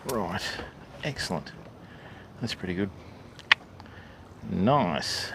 Right, excellent. That's pretty good. Nice.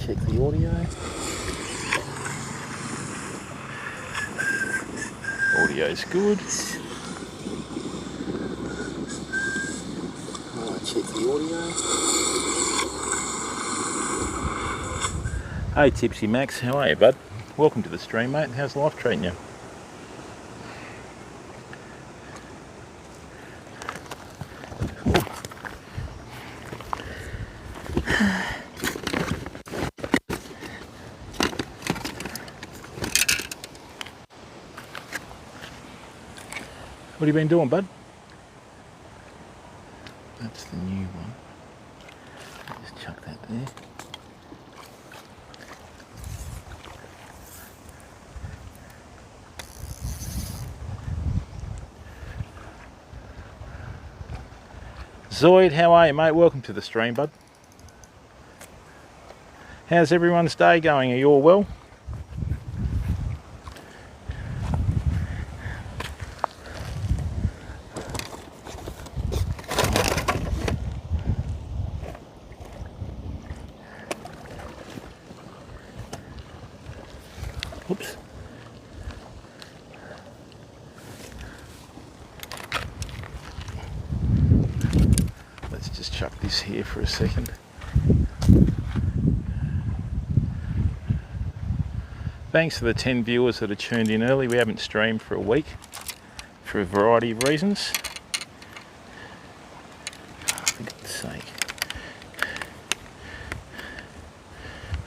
Check the audio. Audio's good. Check the audio. Hey Tipsy Max, how are you, bud? Welcome to the stream, mate. How's life treating you? What have you been doing, bud? That's the new one. Just chuck that there. Zoid, how are you, mate? Welcome to the stream, bud. How's everyone's day going? Are you all well? Oops. Let's just chuck this here for a second. Thanks for the 10 viewers that are tuned in early. We haven't streamed for a week for a variety of reasons. For God's sake.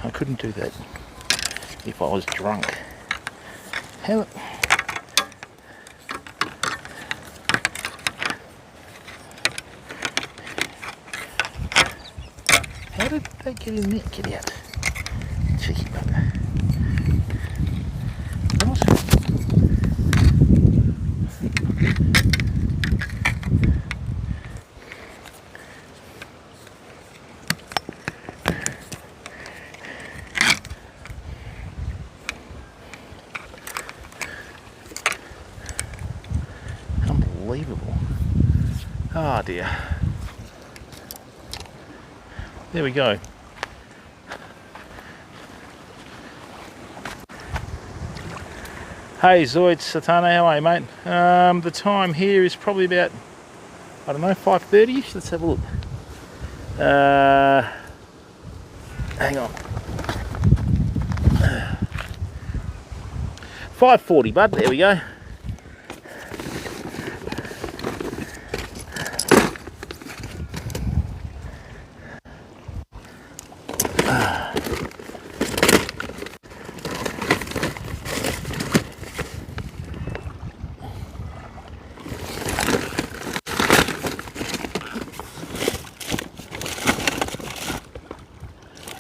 I couldn't do that if I was drunk. How did they get in there? Get out. Cheeky bugger. What? Unbelievable. Oh dear. There we go. Hey Zoid Satana, how are you, mate? The time here is probably about, I don't know, 5:30ish. Let's have a look. Hang on. 5:40, bud. There we go.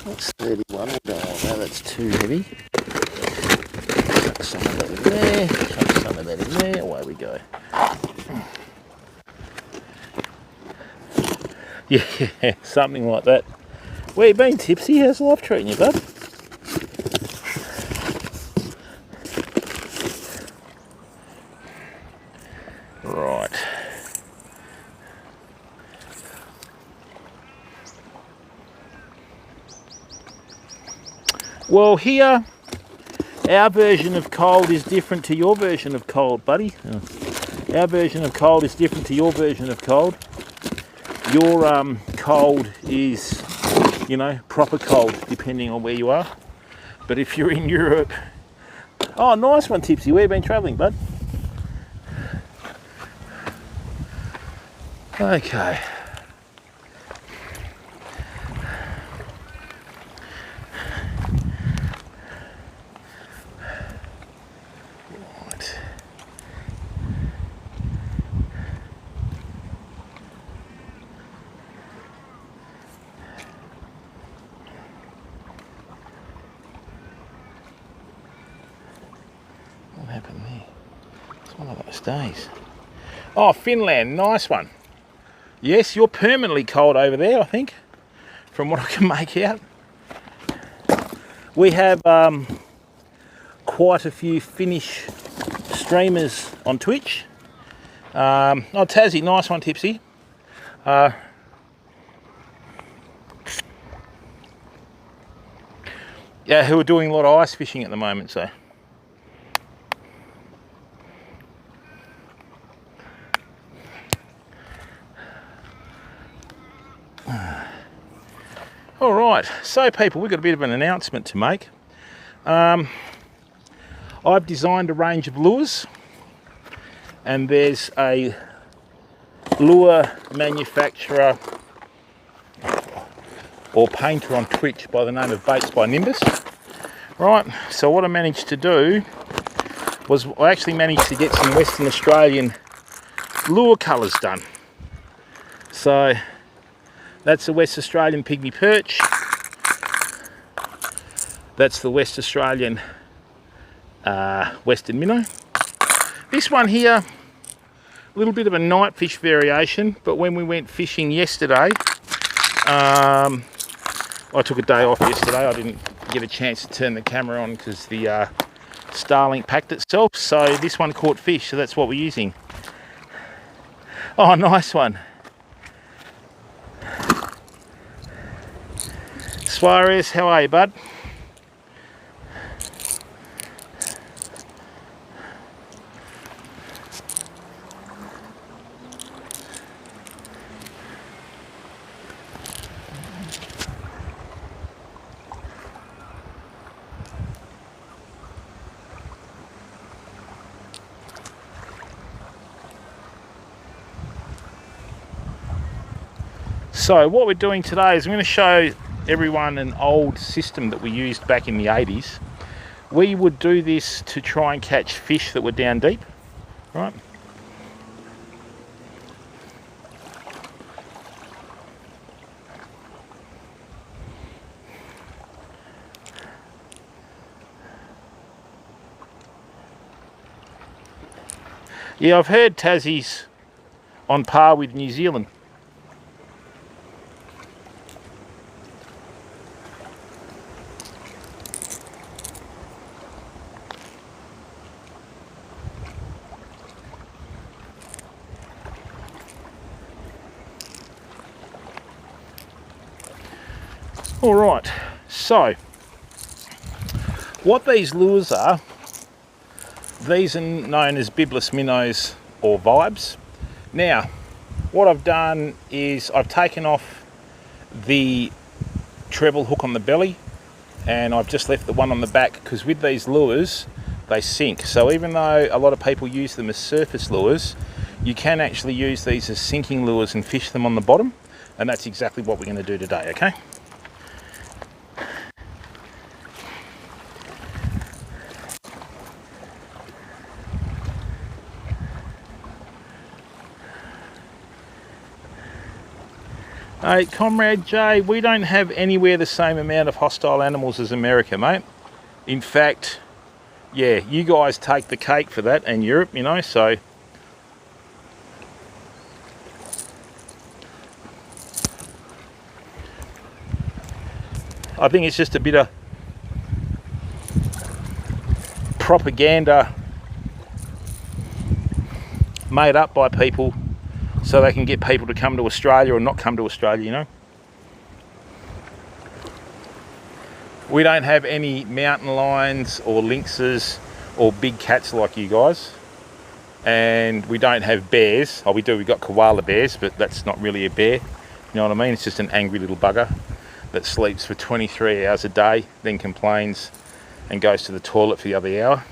That's 31. Oh, no, that's too heavy. Chuck some of that in there. Chuck some of that in there. Away we go. Yeah, something like that. Where you been, Tipsy? How's life treating you, bud? Right. Well, here, our version of cold is different to your version of cold, buddy. Oh. Our version of cold is different to your version of cold. Your cold is, you know, proper cold, depending on where you are. But if you're in Europe... Oh, nice one, Tipsy. Where have you been travelling, bud? Okay. What happened there? It's one of those days. Oh, Finland, nice one. Yes, you're permanently cold over there, I think, from what I can make out. We have quite a few Finnish streamers on Twitch. Oh, Tassie, nice one, Tipsy. Yeah, who are doing a lot of ice fishing at the moment, so. All right, so people, we've got a bit of an announcement to make. I've designed a range of lures, and there's a lure manufacturer or painter on Twitch by the name of Baits by Nimbus. Right, so what I managed to do was I actually managed to get some Western Australian lure colours done. So that's the West Australian pygmy perch. That's the West Australian Western minnow. This one here, a little bit of a night fish variation, but when we went fishing yesterday, I took a day off yesterday. I didn't get a chance to turn the camera on because the Starlink packed itself. So this one caught fish, so that's what we're using. Oh, nice one. Suarez, how are you, bud? So what we're doing today is I'm going to show everyone an old system that we used back in the 80s. We would do this to try and catch fish that were down deep, right? Yeah, I've heard Tassie's on par with New Zealand. All right, so what these lures are, these are known as bibless minnows or vibes. Now, what I've done is I've taken off the treble hook on the belly and I've just left the one on the back, because with these lures, they sink. So even though a lot of people use them as surface lures, you can actually use these as sinking lures and fish them on the bottom. And that's exactly what we're going to do today, okay? Hey, Comrade Jay, we don't have anywhere the same amount of hostile animals as America, mate. In fact, yeah, you guys take the cake for that, and Europe, you know, so. I think it's just a bit of propaganda made up by people so they can get people to come to Australia or not come to Australia, you know. We don't have any mountain lions or lynxes or big cats like you guys. And we don't have bears. Oh, we do, we've got koala bears, but that's not really a bear. You know what I mean? It's just an angry little bugger that sleeps for 23 hours a day, then complains and goes to the toilet for the other hour.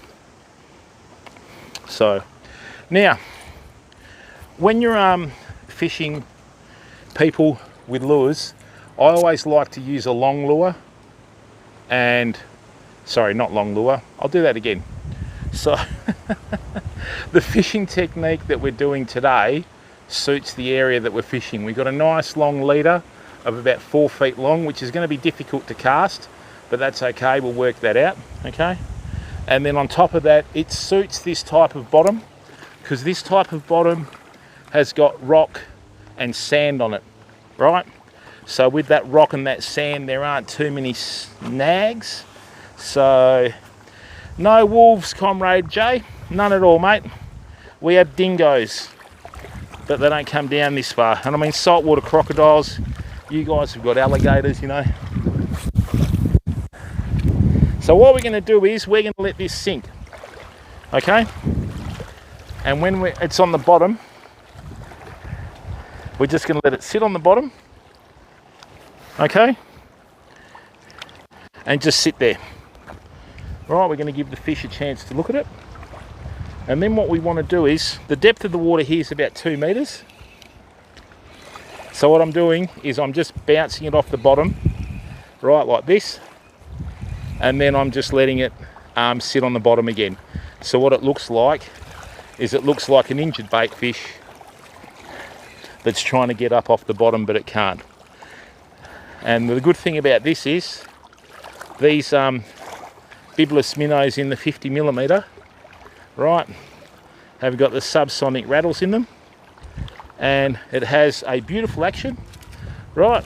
So, now, when you're fishing people with lures, I always like to use a long lure and, sorry, not long lure, I'll do that again. So, the fishing technique that we're doing today suits the area that we're fishing. We've got a nice long leader of about 4 feet long, which is going to be difficult to cast, but that's okay, we'll work that out, okay? And then on top of that, it suits this type of bottom, because this type of bottom has got rock and sand on it, right? So with that rock and that sand, there aren't too many snags. So, no wolves, Comrade Jay, none at all, mate. We have dingoes, but they don't come down this far. And I mean saltwater crocodiles, you guys have got alligators, you know. So what we're going to do is we're going to let this sink, okay? And when it's on the bottom, we're just going to let it sit on the bottom, okay? And just sit there. Right, we're going to give the fish a chance to look at it. And then what we want to do is, the depth of the water here is about 2 meters. So what I'm doing is I'm just bouncing it off the bottom, right, like this. And then I'm just letting it sit on the bottom again. So what it looks like is it looks like an injured bait fish that's trying to get up off the bottom, but it can't. And the good thing about this is these Bibulus minnows in the 50mm, right, have got the subsonic rattles in them, and it has a beautiful action, right?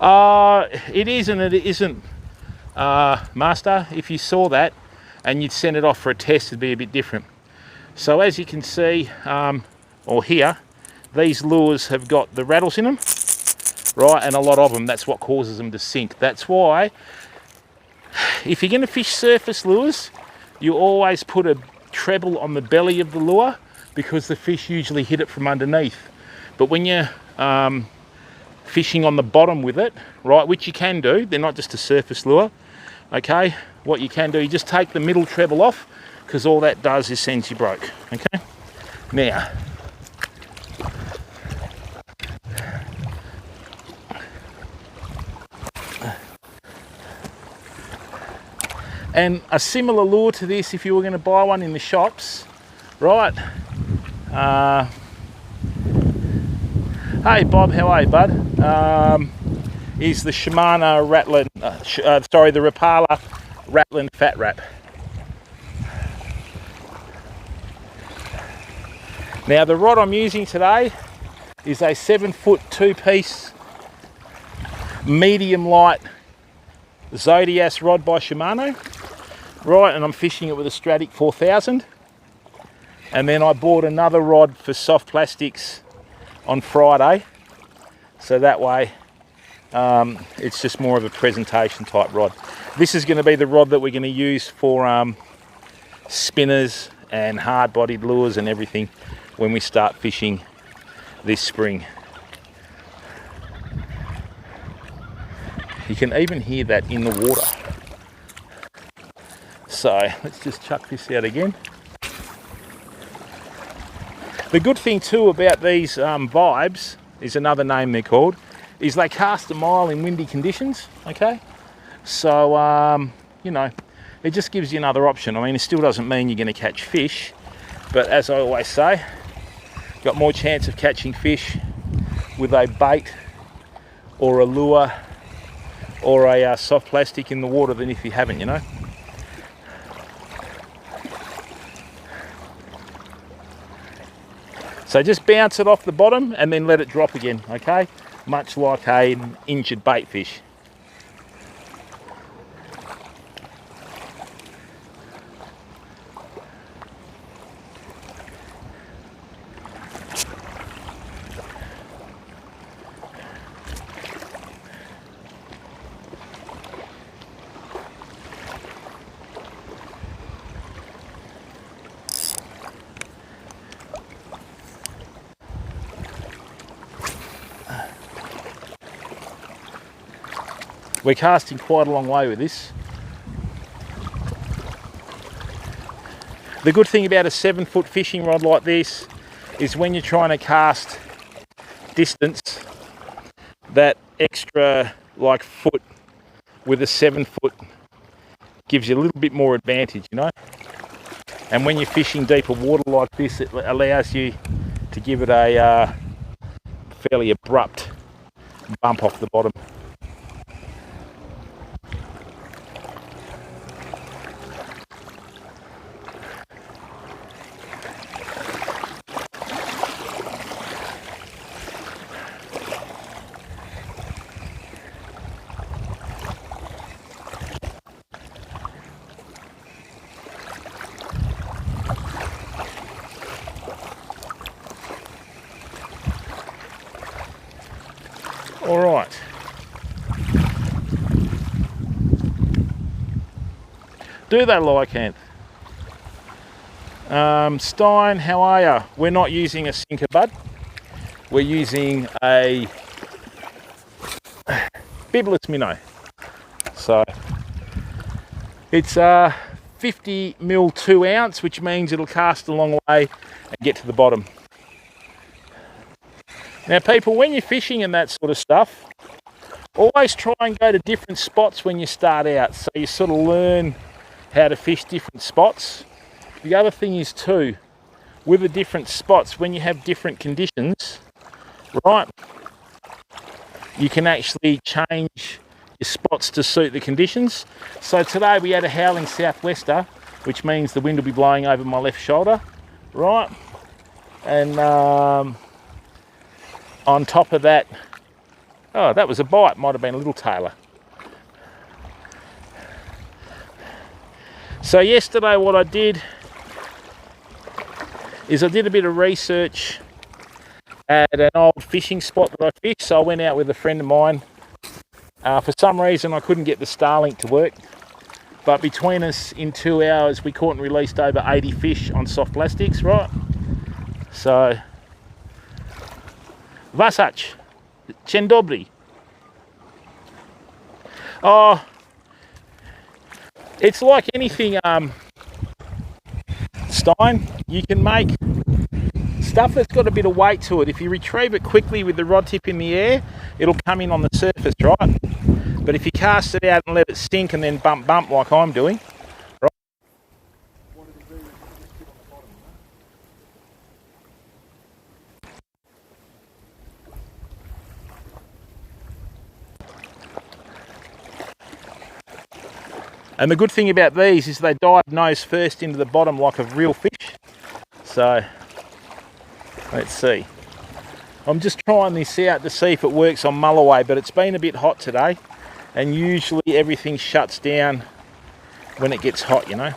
It is and it isn't, Master. If you saw that and you'd send it off for a test, it'd be a bit different. So as you can see, or hear, these lures have got the rattles in them, right, and a lot of them. That's what causes them to sink. That's why, if you're going to fish surface lures, you always put a treble on the belly of the lure, because the fish usually hit it from underneath. But when you're fishing on the bottom with it, right, which you can do, they're not just a surface lure, okay, what you can do, you just take the middle treble off, because all that does is sends you broke, okay? Now, and a similar lure to this, if you were going to buy one in the shops, right? Hey Bob, how are you, bud? Is the Shimano Rattlin, the Rapala Rattlin Fat Wrap. Now the rod I'm using today is a 7-foot 2-piece medium light Zodias rod by Shimano, right, and I'm fishing it with a Stratic 4000. And then I bought another rod for soft plastics on Friday, so that way it's just more of a presentation type rod. This is going to be the rod that we're going to use for spinners and hard-bodied lures and everything when we start fishing this spring. You can even hear that in the water. So let's just chuck this out again. The good thing too about these Vibes, is another name they're called, is they cast a mile in windy conditions, okay? So, you know, it just gives you another option. I mean, it still doesn't mean you're going to catch fish, but as I always say, got more chance of catching fish with a bait or a lure or a soft plastic in the water than if you haven't, you know? So just bounce it off the bottom and then let it drop again, okay? much like an injured bait fish. We're casting quite a long way with this. The good thing about a 7-foot fishing rod like this is when you're trying to cast distance, that extra like foot with a 7-foot gives you a little bit more advantage, you know. And when you're fishing deeper water like this, it allows you to give it a fairly abrupt bump off the bottom. All right. Do they like Anth? Stein, how are ya? We're not using a sinker, bud. We're using a bibless minnow. So it's 50 mil 2 ounce, which means it'll cast a long way and get to the bottom. Now people, when you're fishing and that sort of stuff, always try and go to different spots when you start out, so you sort of learn how to fish different spots. The other thing is too, with the different spots, when you have different conditions, right, you can actually change your spots to suit the conditions. So today we had a howling southwester, which means the wind will be blowing over my left shoulder, right, and on top of that, oh, that was a bite, might have been a little tailor. So yesterday what I did is I did a bit of research at an old fishing spot that I fished. So I went out with a friend of mine. For some reason I couldn't get the Starlink to work, but between us in 2 hours we caught and released over 80 fish on soft plastics, right? So Wasach, Dzień dobry. Oh, it's like anything, Stein, you can make stuff that's got a bit of weight to it. If you retrieve it quickly with the rod tip in the air, it'll come in on the surface, right? But if you cast it out and let it sink and then bump like I'm doing, right? And the good thing about these is they dive nose first into the bottom like a real fish. So, let's see. I'm just trying this out to see if it works on mulloway, but it's been a bit hot today, and usually everything shuts down when it gets hot, you know.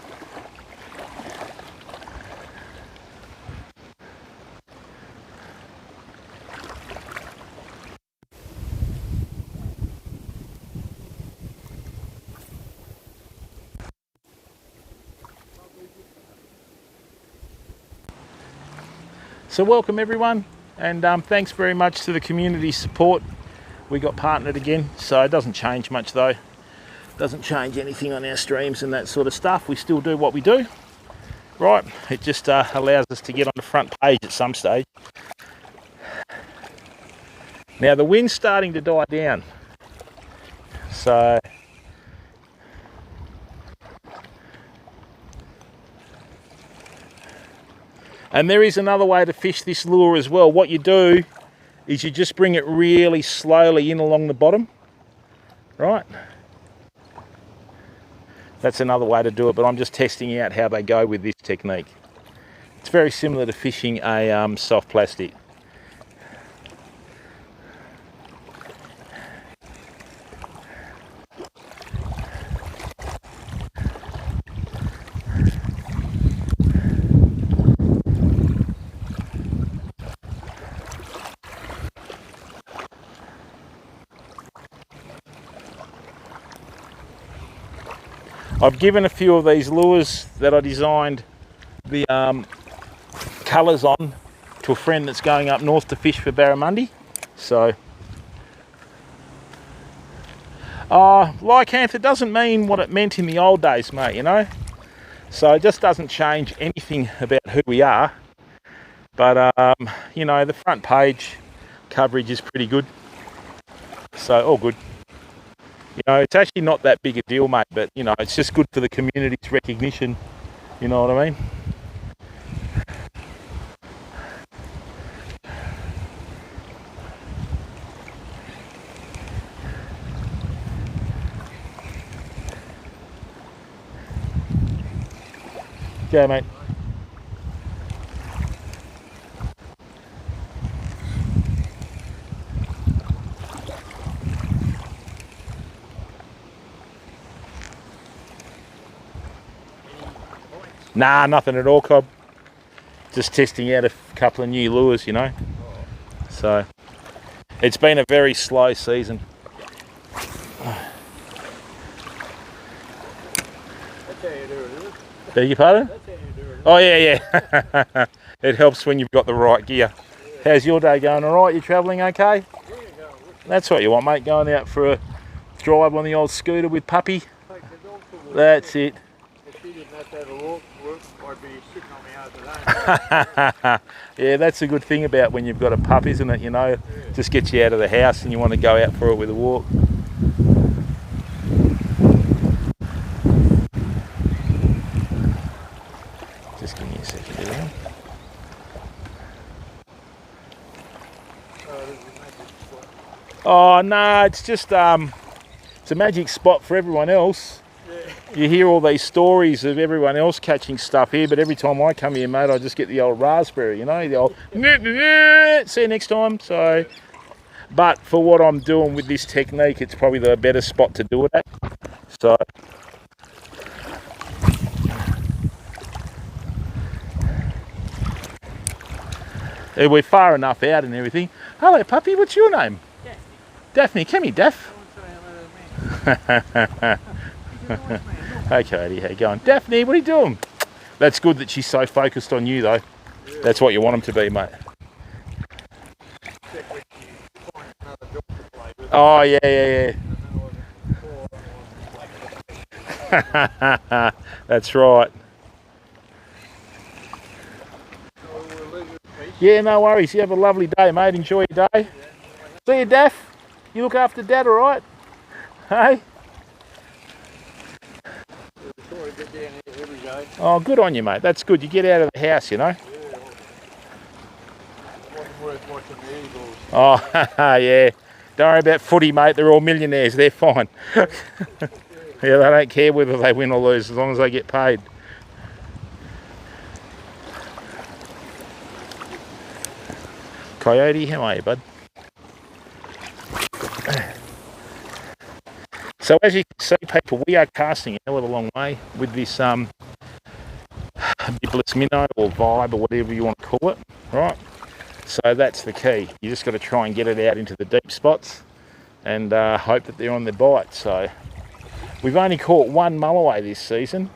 So welcome everyone, and thanks very much to the community support. We got partnered again, so it doesn't change much though. Doesn't change anything on our streams and that sort of stuff. We still do what we do, right? It just allows us to get on the front page at some stage. Now the wind's starting to die down, so and there is another way to fish this lure as well. What you do is you just bring it really slowly in along the bottom, right? That's another way to do it, but I'm just testing out how they go with this technique. It's very similar to fishing a soft plastic. I've given a few of these lures that I designed the colours on to a friend that's going up north to fish for barramundi. So, lycanth, it doesn't mean what it meant in the old days, mate, you know. So it just doesn't change anything about who we are. But, you know, the front page coverage is pretty good. So, all good. You know, it's actually not that big a deal, mate, but, you know, it's just good for the community's recognition. You know what I mean? Go, mate. Nah, nothing at all, Cobb. Just testing out a couple of new lures, you know. So, it's been a very slow season. That's how you do it, is it? Beg your pardon? That's how you do it. Oh, yeah. It helps when you've got the right gear. How's your day going? All right? You travelling okay? Yeah, go. That's what you want, mate. Going out for a drive on the old scooter with puppy. Take the dog for a walk. That's it. If she didn't have to have a walk, I'd be sitting on my own today. Yeah, that's a good thing about when you've got a pup, isn't it? You know, Yeah. just gets you out of the house and you want to go out for it with a walk. Just give me a second here. Oh no, it's just it's a magic spot for everyone else. You hear all these stories of everyone else catching stuff here, but every time I come here, mate, I just get the old raspberry, you know, the old see you next time. So, but for what I'm doing with this technique, it's probably the better spot to do it at. So, we're far enough out and everything. Hello, puppy. What's your name? Daphne. Come here, Daph. Hey, Cody, how you going? Daphne, what are you doing? That's good that she's so focused on you, though. Yeah. That's what you want them to be, mate. Except when you find another dog to play with. Oh, yeah. That's right. Yeah, no worries. You have a lovely day, mate. Enjoy your day. See you, Daph. You look after Dad, all right? Hey? Oh, good on you, mate. That's good. You get out of the house, you know. It wasn't worth watching the Eagles. Oh, yeah. Don't worry about footy, mate. They're all millionaires. They're fine. Yeah, they don't care whether they win or lose as long as they get paid. Coyote, how are you, bud? So as you can see, people, we are casting a hell of a long way with this Bibulus minnow or vibe or whatever you want to call it, right? So that's the key. You just got to try and get it out into the deep spots and hope that they're on their bite. So we've only caught one mulloway this season,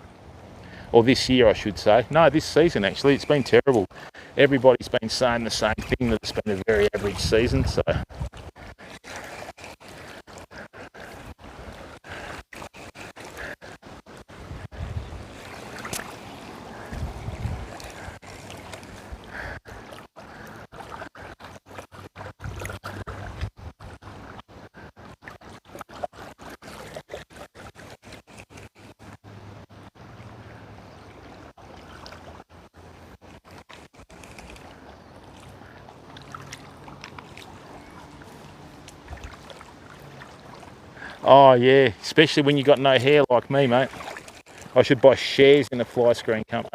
or this year I should say. No, this season actually. It's been terrible. Everybody's been saying the same thing, that it's been a very average season. So oh yeah, especially when you got no hair like me, mate. I should buy shares in a fly screen company,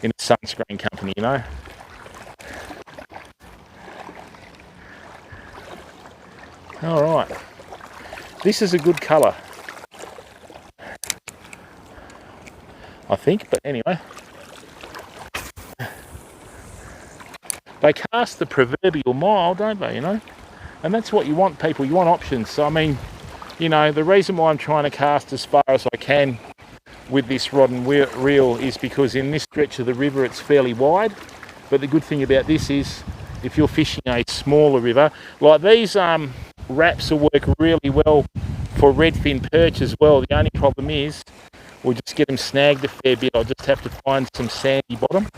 in a sunscreen company, you know. All right, this is a good colour, I think. But anyway, they cast the proverbial mile, don't they? You know, and that's what you want, people. You want options. So I mean, you know, the reason why I'm trying to cast as far as I can with this rod and reel is because in this stretch of the river it's fairly wide. But the good thing about this is if you're fishing a smaller river, like these wraps will work really well for redfin perch as well. The only problem is we'll just get them snagged a fair bit. I'll just have to find some sandy bottom,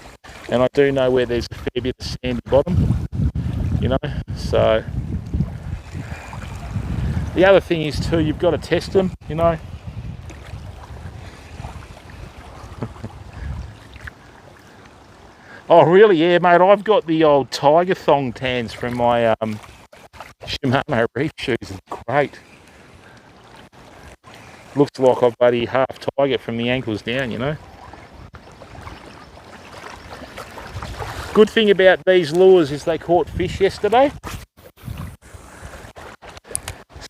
and I do know where there's a fair bit of sandy bottom, you know. So the other thing is too, you've got to test them, you know. Oh really? Yeah mate, I've got the old tiger thong tans from my Shimano reef shoes. It's great. Looks like I've bloody half tiger from the ankles down, you know. Good thing about these lures is they caught fish yesterday.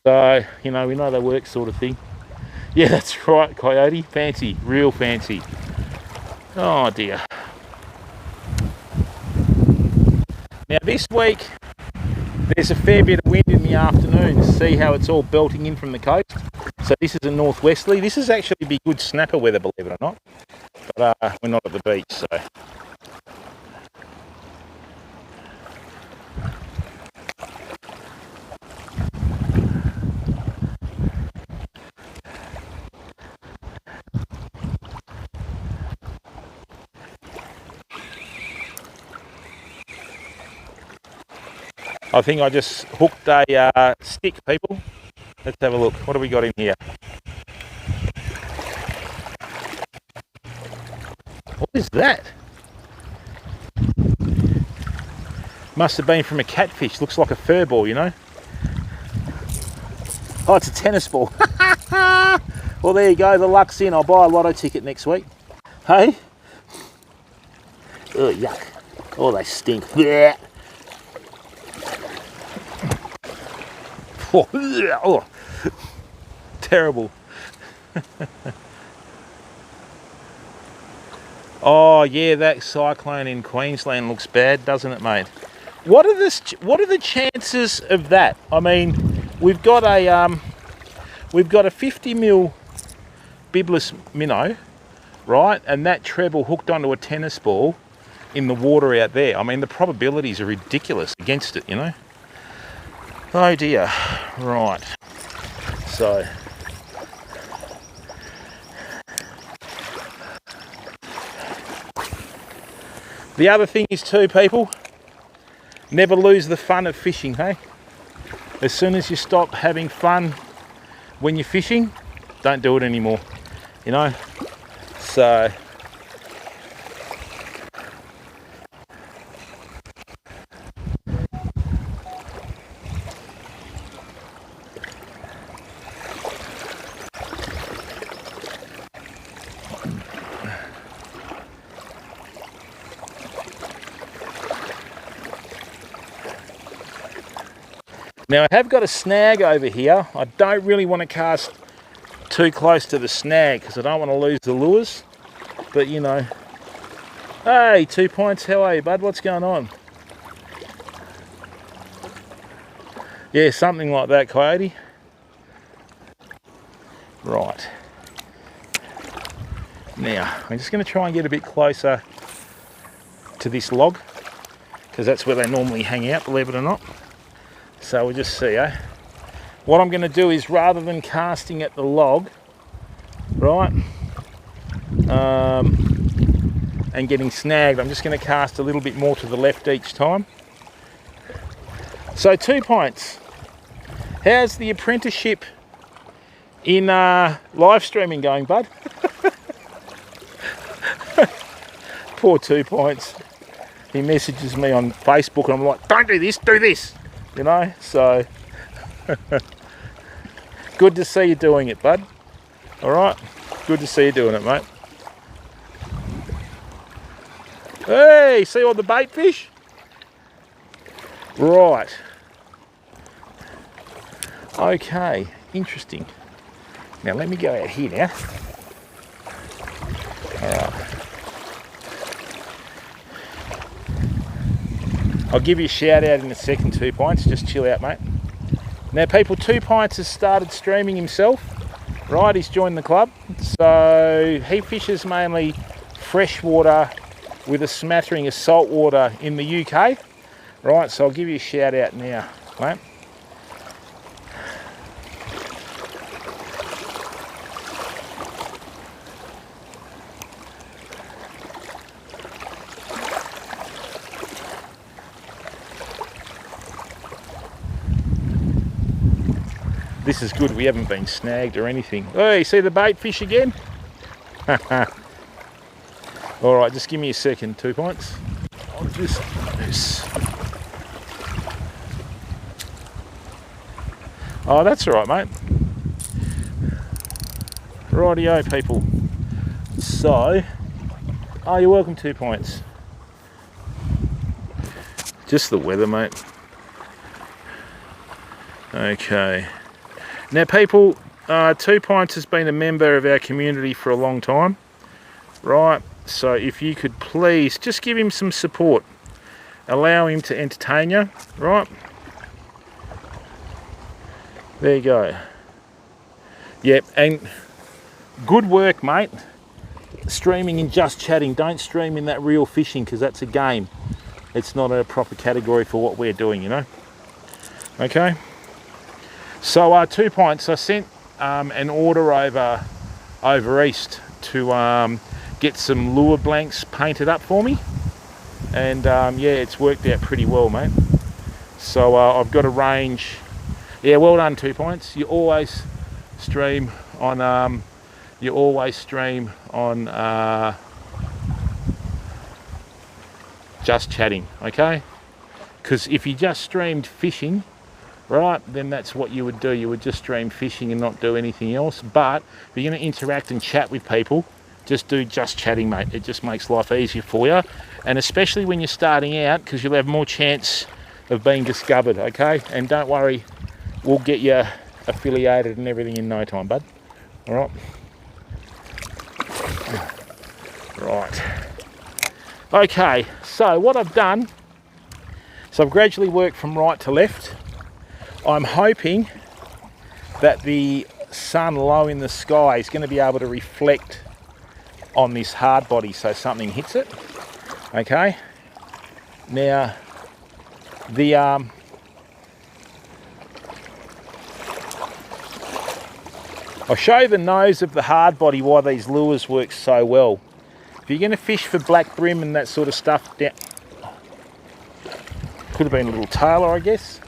So, you know, we know they work sort of thing. Yeah, that's right, Coyote. Fancy, real fancy. Oh dear. Now this week, there's a fair bit of wind in the afternoon. See how it's all belting in from the coast? So this is a northwesterly. This is actually be good snapper weather, believe it or not. But we're not at the beach, so. I think I just hooked a stick, people. Let's have a look. What have we got in here? What is that? Must have been from a catfish. Looks like a fur ball, you know. Oh, it's a tennis ball. Well, there you go. The luck's in. I'll buy a lotto ticket next week. Hey? Oh, yuck. Oh, they stink. Yeah. Oh, terrible. Oh yeah, that cyclone in Queensland looks bad, doesn't it, mate? What are the chances of that? I mean, we've got a 50mm bibless minnow, right? And that treble hooked onto a tennis ball in the water out there. I mean, the probabilities are ridiculous against it, you know. Oh dear. Right. So the other thing is too, people, never lose the fun of fishing, hey? As soon as you stop having fun when you're fishing, don't do it anymore, you know? So now I have got a snag over here. I don't really want to cast too close to the snag because I don't want to lose the lures. But you know, hey, 2 Pints, how are you, bud? What's going on? Yeah, something like that, Coyote. Right. Now, I'm just going to try and get a bit closer to this log because that's where they normally hang out, believe it or not. So we'll just see, eh? What I'm going to do is, rather than casting at the log, right, and getting snagged, I'm just going to cast a little bit more to the left each time. So 2 Pints, how's the apprenticeship in live streaming going, bud? Poor 2 Pints. He messages me on Facebook and I'm like, don't do this, do this. You know, so good to see you doing it, bud. All right, good to see you doing it, mate. Hey, see all the bait fish? Right. Okay, interesting. Now let me go out here now. All right. I'll give you a shout out in a second, 2 Pints. Just chill out, mate. Now, people, 2 Pints has started streaming himself. Right, he's joined the club. So he fishes mainly freshwater with a smattering of saltwater in the UK. Right, so I'll give you a shout out now, mate. This is good, we haven't been snagged or anything. Oh, you see the bait fish again? Alright, just give me a second, 2 points. I'll just do this. Oh, that's alright, mate. Rightio, people. So, oh, you're welcome, 2 points. Just the weather, mate. Okay. Now, people, 2 Pints has been a member of our community for a long time, right? So if you could please just give him some support, allow him to entertain you, right? There you go. Yep, and good work, mate. Streaming and just chatting. Don't stream in that real fishing, because that's a game. It's not a proper category for what we're doing, you know? Okay. So 2 Pints, I sent an order over east to get some lure blanks painted up for me, and yeah, it's worked out pretty well, mate. So I've got a range. Yeah, well done, 2 Pints. You always stream on just chatting, okay? Because if you just streamed fishing, right, then that's what you would do. You would just stream fishing and not do anything else. But if you're going to interact and chat with people, just do just chatting, mate. It just makes life easier for you, and especially when you're starting out, because you'll have more chance of being discovered, okay? And don't worry, we'll get you affiliated and everything in no time, bud. All right. Right. Okay, so what I've done, so I've gradually worked from right to left. I'm hoping that the sun low in the sky is going to be able to reflect on this hard body so something hits it. Okay. Now, the I'll show you the nose of the hard body, why these lures work so well. If you're going to fish for black brim and that sort of stuff, could have been a little tailor, I guess.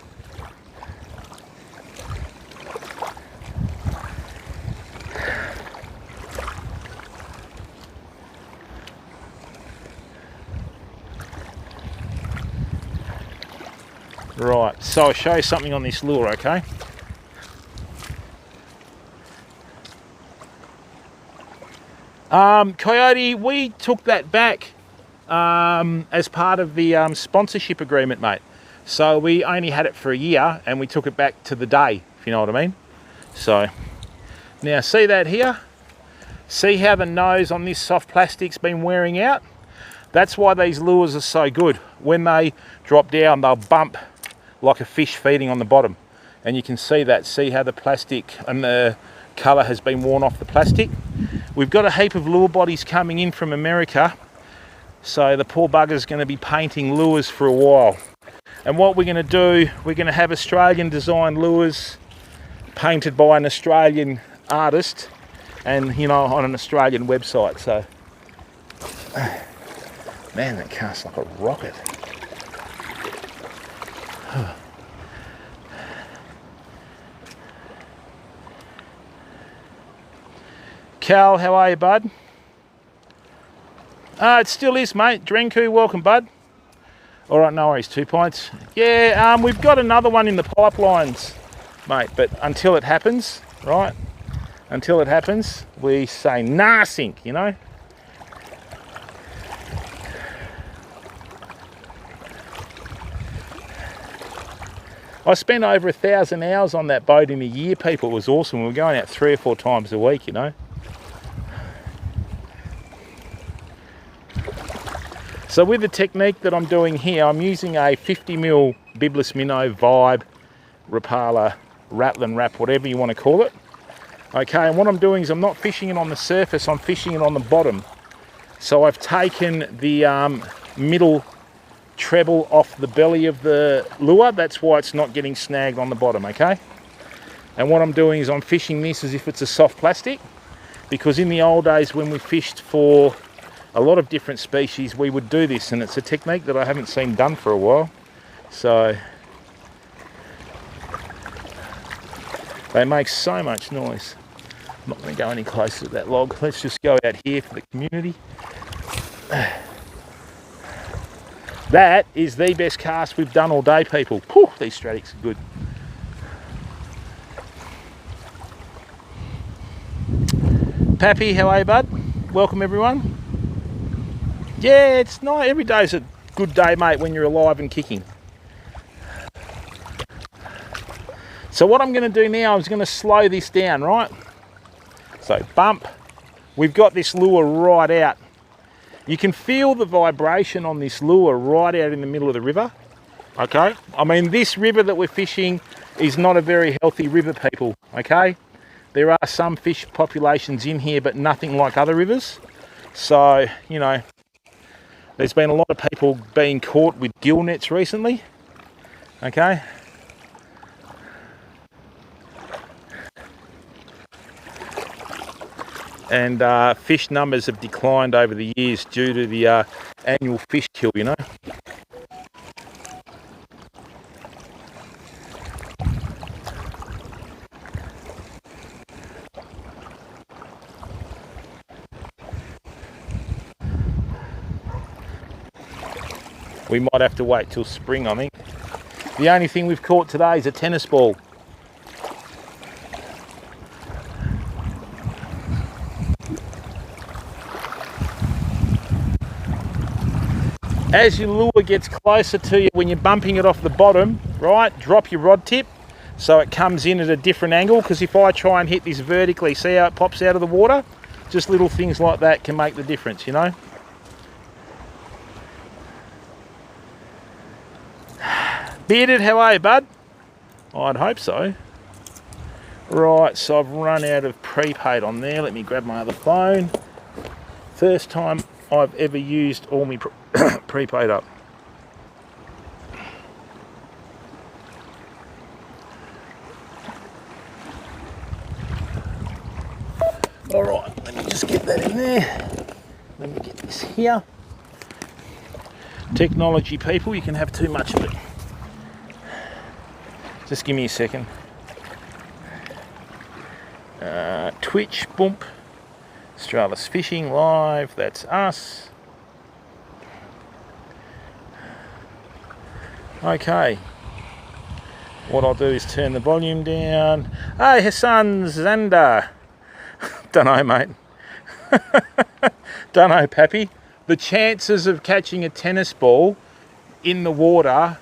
Right, so I'll show you something on this lure, okay? Coyote, we took that back as part of the sponsorship agreement, mate. So we only had it for a year and we took it back to the day, if you know what I mean. So, now see that here? See how the nose on this soft plastic's been wearing out? That's why these lures are so good. When they drop down, they'll bump like a fish feeding on the bottom. And you can see that, see how the plastic and the colour has been worn off the plastic. We've got a heap of lure bodies coming in from America, so the poor bugger's going to be painting lures for a while. And what we're going to do, we're going to have Australian designed lures painted by an Australian artist, and you know, on an Australian website. So, man, that casts like a rocket. Cal, how are you, bud? It still is, mate. Drenku, welcome, bud. All right, no worries, 2 Pints. Yeah, we've got another one in the pipelines, mate, but until it happens, right? Until it happens, we say nah sink, you know? I spent over 1,000 hours on that boat in a year, people. It was awesome. We were going out 3 or 4 times a week, you know? So with the technique that I'm doing here, I'm using a 50mm Biblis Minnow Vibe, Rapala, Rattling Wrap, whatever you want to call it. Okay, and what I'm doing is I'm not fishing it on the surface, I'm fishing it on the bottom. So I've taken the middle treble off the belly of the lure. That's why it's not getting snagged on the bottom, okay? And what I'm doing is I'm fishing this as if it's a soft plastic, because in the old days when we fished for a lot of different species, we would do this, and it's a technique that I haven't seen done for a while. So they make so much noise. I'm not going to go any closer to that log. Let's just go out here for the community. That is the best cast we've done all day, people. Whew, these Stradics are good. Pappy, how are you, bud? Welcome, everyone. Yeah, it's nice. Every day's a good day, mate, when you're alive and kicking. So what I'm going to do now is going to slow this down, right? So bump. We've got this lure right out. You can feel the vibration on this lure right out in the middle of the river. Okay? I mean, this river that we're fishing is not a very healthy river, people. Okay? There are some fish populations in here, but nothing like other rivers. So, you know, there's been a lot of people being caught with gill nets recently. Okay? And fish numbers have declined over the years due to the annual fish kill, you know. We might have to wait till spring, I think. The only thing we've caught today is a tennis ball. As your lure gets closer to you, when you're bumping it off the bottom, right, drop your rod tip so it comes in at a different angle, because if I try and hit this vertically, see how it pops out of the water? Just little things like that can make the difference, you know? Bearded, how are you, bud? I'd hope so. Right, so I've run out of prepaid on there. Let me grab my other phone. First time I've ever used all my prepaid up. All right, let me just get that in there. Let me get this here. Technology, people, you can have too much of it. Just give me a second. Twitch, boom. Australis Fishing Live, that's us. Okay. What I'll do is turn the volume down. Hey, Hassan Zander. Dunno, mate. Dunno, Pappy. The chances of catching a tennis ball in the water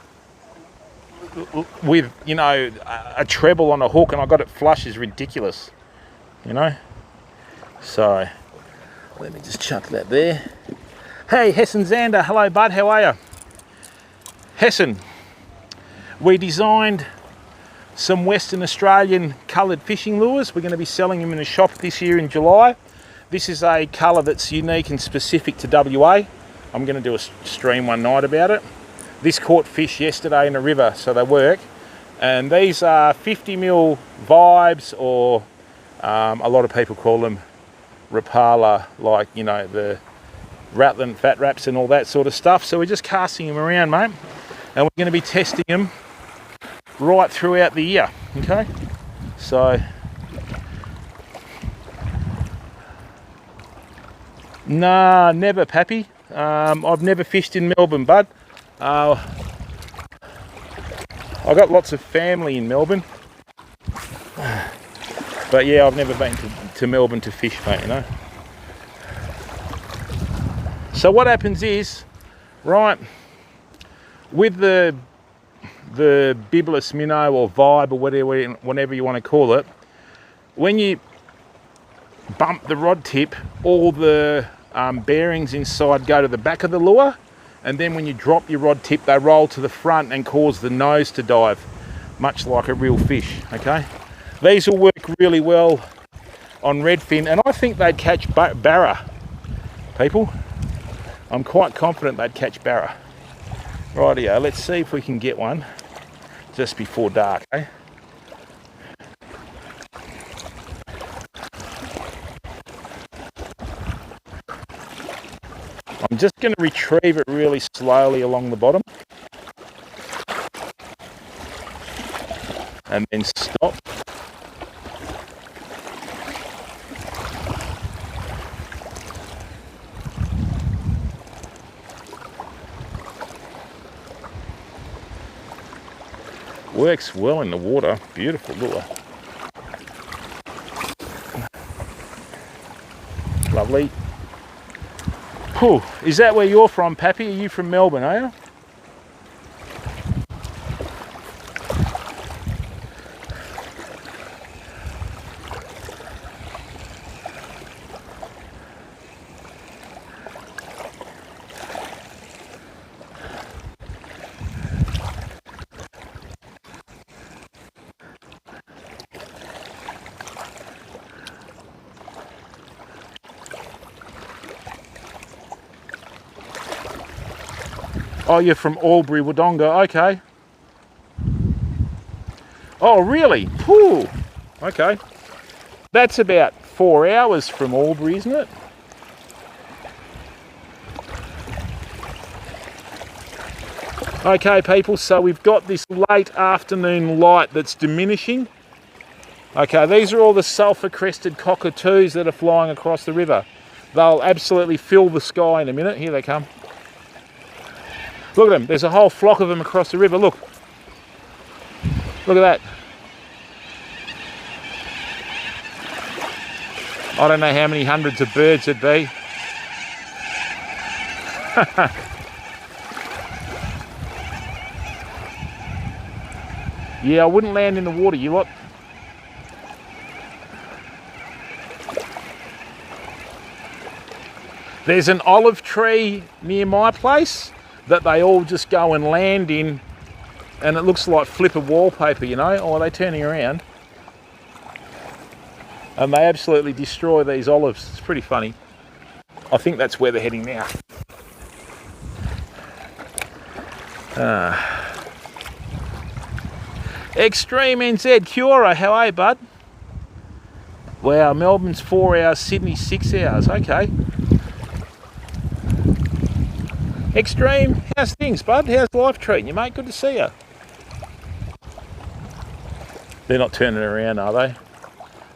with, you know, a treble on a hook and I got it flush is ridiculous, you know. So let me just chuck that there. Hey, Hessen Zander, hello, bud, how are you? Hessen, we designed some Western Australian coloured fishing lures. We're going to be selling them in a shop this year in July. This is a colour that's unique and specific to WA. I'm going to do a stream one night about it. This caught fish yesterday in a river, so they work. And these are 50mm vibes, or a lot of people call them Rapala, like, you know, the Rattlin Fat Wraps and all that sort of stuff. So we're just casting them around, mate. And we're going to be testing them right throughout the year, okay? So, nah, never, Pappy. I've never fished in Melbourne, bud. I've got lots of family in Melbourne. But yeah, I've never been to Melbourne to fish, mate, you know. So what happens is, right, with the bibless minnow or vibe or whatever you want to call it, when you bump the rod tip, all the bearings inside go to the back of the lure, and then when you drop your rod tip, they roll to the front and cause the nose to dive, much like a real fish, okay? These will work really well on redfin, and I think they'd catch barra, people. I'm quite confident they'd catch barra. Rightio, let's see if we can get one just before dark, eh? I'm just going to retrieve it really slowly along the bottom and then stop. Works well in the water. Beautiful lure. Lovely. Whew. Is that where you're from, Pappy? Are you from Melbourne, are you? Oh, you're from Albury, Wodonga. Okay. Oh, really? Whew. Okay. That's about 4 hours from Albury, isn't it? Okay, people, so we've got this late afternoon light that's diminishing. Okay, these are all the sulphur-crested cockatoos that are flying across the river. They'll absolutely fill the sky in a minute. Here they come. Look at them. There's a whole flock of them across the river. Look. Look at that. I don't know how many hundreds of birds it'd be. Yeah, I wouldn't land in the water, you lot. There's an olive tree near my place that they all just go and land in, and it looks like flipper wallpaper, you know. Or are they turning around? And they absolutely destroy these olives. It's pretty funny. I think that's where they're heading now. Extreme NZ, Cura, how are you, bud? Wow, Melbourne's 4 hours, Sydney 6 hours. Okay. Extreme, how's things, bud? How's life treating you, mate? Good to see you. They're not turning around, are they?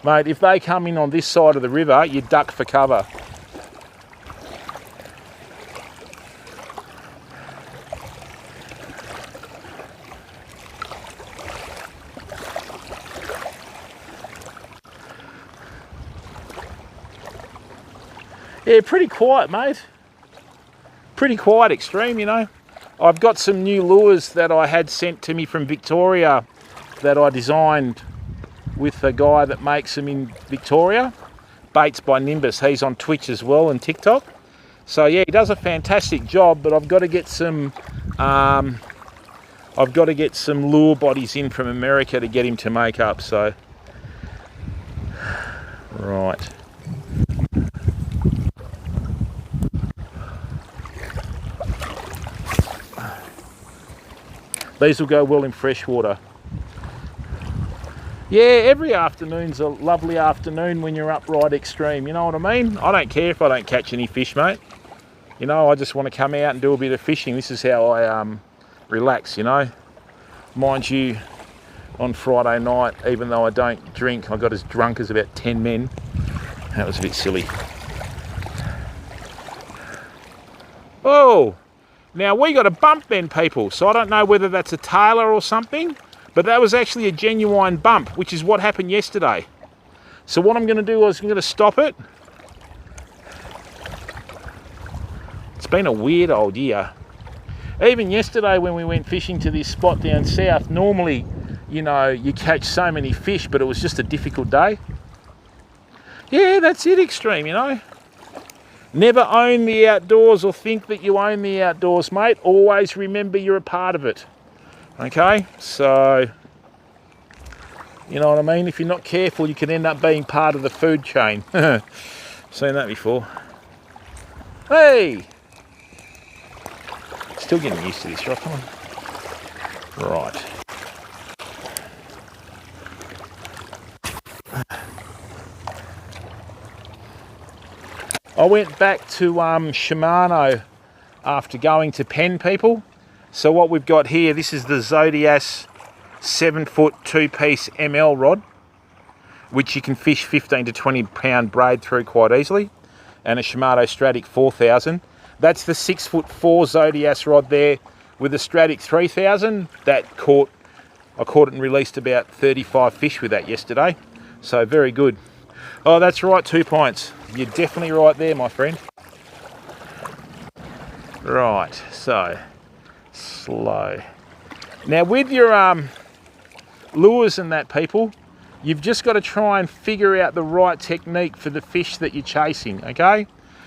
Mate, if they come in on this side of the river, you duck for cover. Yeah, pretty quiet, mate. Pretty quiet, Extreme, you know. I've got some new lures that I had sent to me from Victoria that I designed with a guy that makes them in Victoria. Baits by Nimbus. He's on Twitch as well and TikTok. So yeah, he does a fantastic job, but I've got to get some lure bodies in from America to get him to make up, so right. These will go well in freshwater. Yeah, every afternoon's a lovely afternoon when you're up right Extreme, you know what I mean? I don't care if I don't catch any fish, mate. You know, I just want to come out and do a bit of fishing. This is how I relax, you know. Mind you, on Friday night, even though I don't drink, I got as drunk as about 10 men. That was a bit silly. Oh! Now, we got a bump then, people, so I don't know whether that's a tailor or something, but that was actually a genuine bump, which is what happened yesterday. So what I'm going to do is I'm going to stop it. It's been a weird old year. Even yesterday when we went fishing to this spot down south, normally, you know, you catch so many fish, but it was just a difficult day. Yeah, that's it, Extreme, you know. Never own the outdoors or think that you own the outdoors, mate. Always remember you're a part of it. Okay, so You know what I mean? If you're not careful, you can end up being part of the food chain. Seen that before. Hey! Still getting used to this, right? Come on. Right. I went back to Shimano after going to Penn, people. So what we've got here, this is the Zodias 7-foot 2-piece ML rod, which you can fish 15 to 20 pound braid through quite easily, and a Shimano Stratic 4000. That's the 6'4" Zodias rod there with a Stratic 3000. I caught and released about 35 fish with that yesterday. So very good. Oh, that's right, 2 pints. You're definitely right there, my friend. Right, so slow. Now with your lures and that, people, you've just got to try and figure out the right technique for the fish that you're chasing, okay?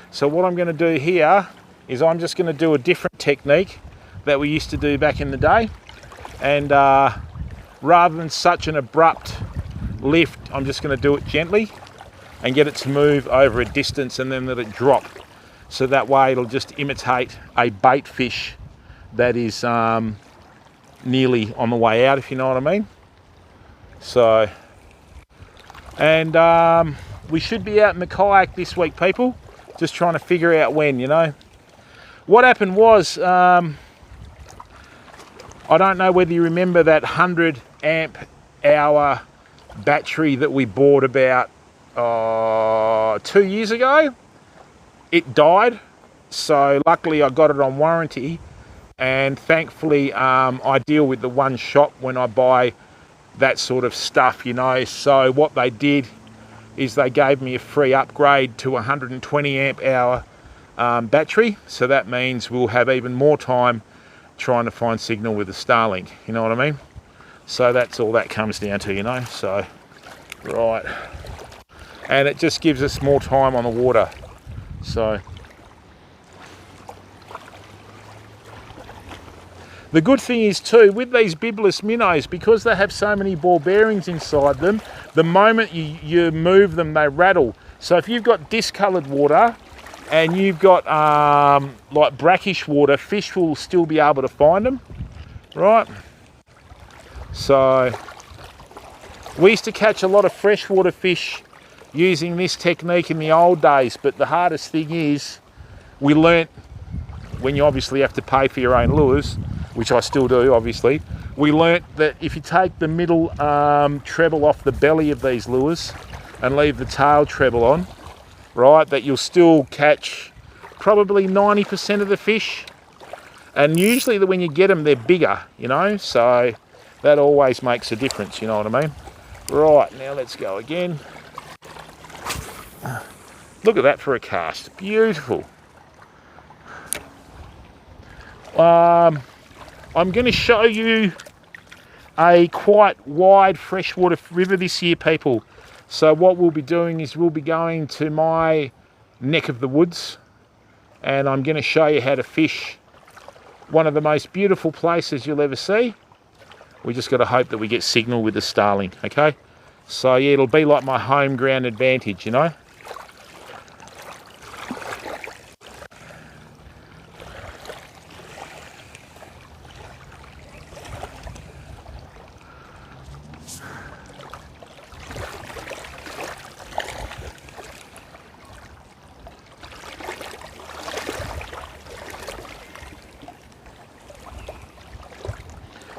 So what I'm going to do here is I'm just going to do a different technique that we used to do back in the day. And rather than such an abrupt lift, I'm just going to do it gently and get it to move over a distance and then let it drop. So that way it'll just imitate a bait fish that is nearly on the way out, if you know what I mean. So, and we should be out in the kayak this week, people. Just trying to figure out when, you know. What happened was, I don't know whether you remember that 100 amp hour battery that we bought about 2 years ago. It died, so luckily I got it on warranty, and thankfully I deal with the one shop when I buy that sort of stuff, you know. So what they did is they gave me a free upgrade to 120 amp hour battery, so that means we'll have even more time trying to find signal with the Starlink, you know what I mean. So that's all that comes down to, you know. So right, and it just gives us more time on the water. So the good thing is too, with these bibless minnows, because they have so many ball bearings inside them, the moment you move them, they rattle. So if you've got discoloured water and you've got like brackish water, fish will still be able to find them, right? So we used to catch a lot of freshwater fish using this technique in the old days, but the hardest thing is, we learnt, when you obviously have to pay for your own lures, which I still do obviously, we learnt that if you take the middle treble off the belly of these lures and leave the tail treble on, right, that you'll still catch probably 90% of the fish. And usually when you get them, they're bigger, you know, so that always makes a difference, you know what I mean. Right, now let's go again. Look at that for a cast, beautiful. I'm going to show you a quite wide freshwater river this year, people. So what we'll be doing is we'll be going to my neck of the woods, and I'm going to show you how to fish one of the most beautiful places you'll ever see. We just got to hope that we get signal with the Starlink, okay? So yeah, it'll be like my home ground advantage, you know.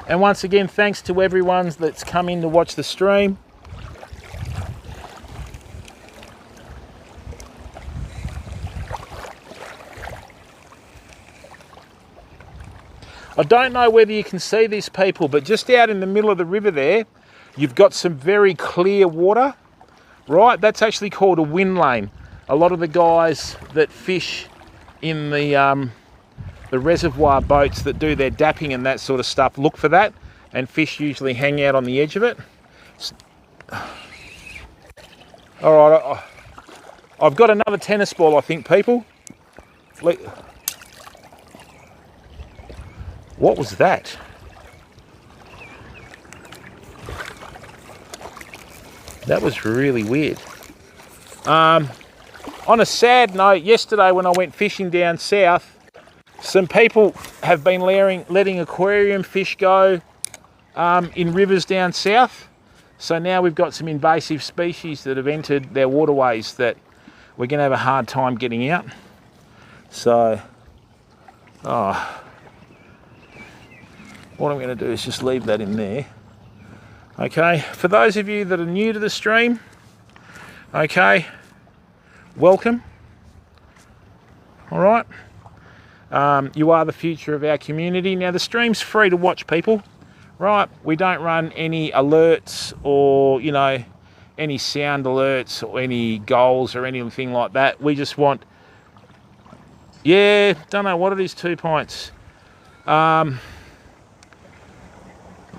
And once again, thanks to everyone that's come in to watch the stream. I don't know whether you can see this, people, but just out in the middle of the river there, you've got some very clear water, right? That's actually called a wind lane. A lot of the guys that fish in the reservoir boats that do their dapping and that sort of stuff look for that, and fish usually hang out on the edge of it. All right, I've got another tennis ball, I think, people. What was that? That was really weird. On a sad note, yesterday when I went fishing down south, some people have been letting aquarium fish go in rivers down south. So now we've got some invasive species that have entered their waterways that we're going to have a hard time getting out. So, what I'm going to do is just leave that in there. Okay, for those of you that are new to the stream, okay, welcome. All right. You are the future of our community. Now, the stream's free to watch, people. Right, we don't run any alerts or, you know, any sound alerts or any goals or anything like that. We just want, yeah, don't know what it is, 2 pints.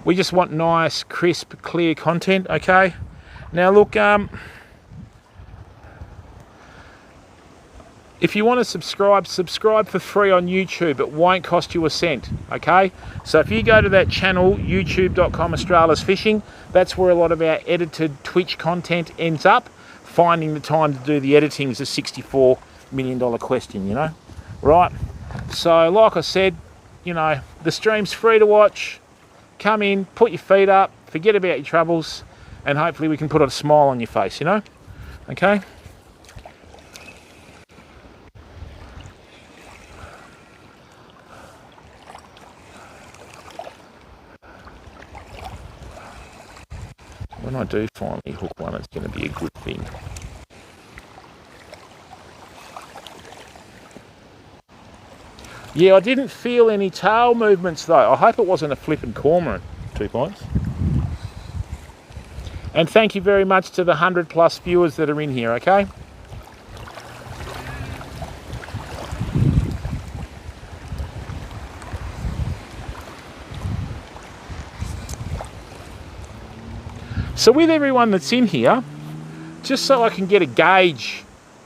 We just want nice, crisp, clear content, okay? Now, look, if you want to subscribe for free on YouTube. It won't cost you a cent, okay? So if you go to that channel, youtube.com Australia's Fishing, that's where a lot of our edited Twitch content ends up. Finding the time to do the editing is a $64 million question, you know? Right, so like I said, you know, the stream's free to watch. Come in, put your feet up, forget about your troubles, and hopefully we can put a smile on your face, you know? Okay? When I do finally hook one, it's going to be a good thing. Yeah, I didn't feel any tail movements though. I hope it wasn't a flippin' cormorant. 2 points. And thank you very much to the 100+ viewers that are in here, okay? So with everyone that's in here, just so I can get a gauge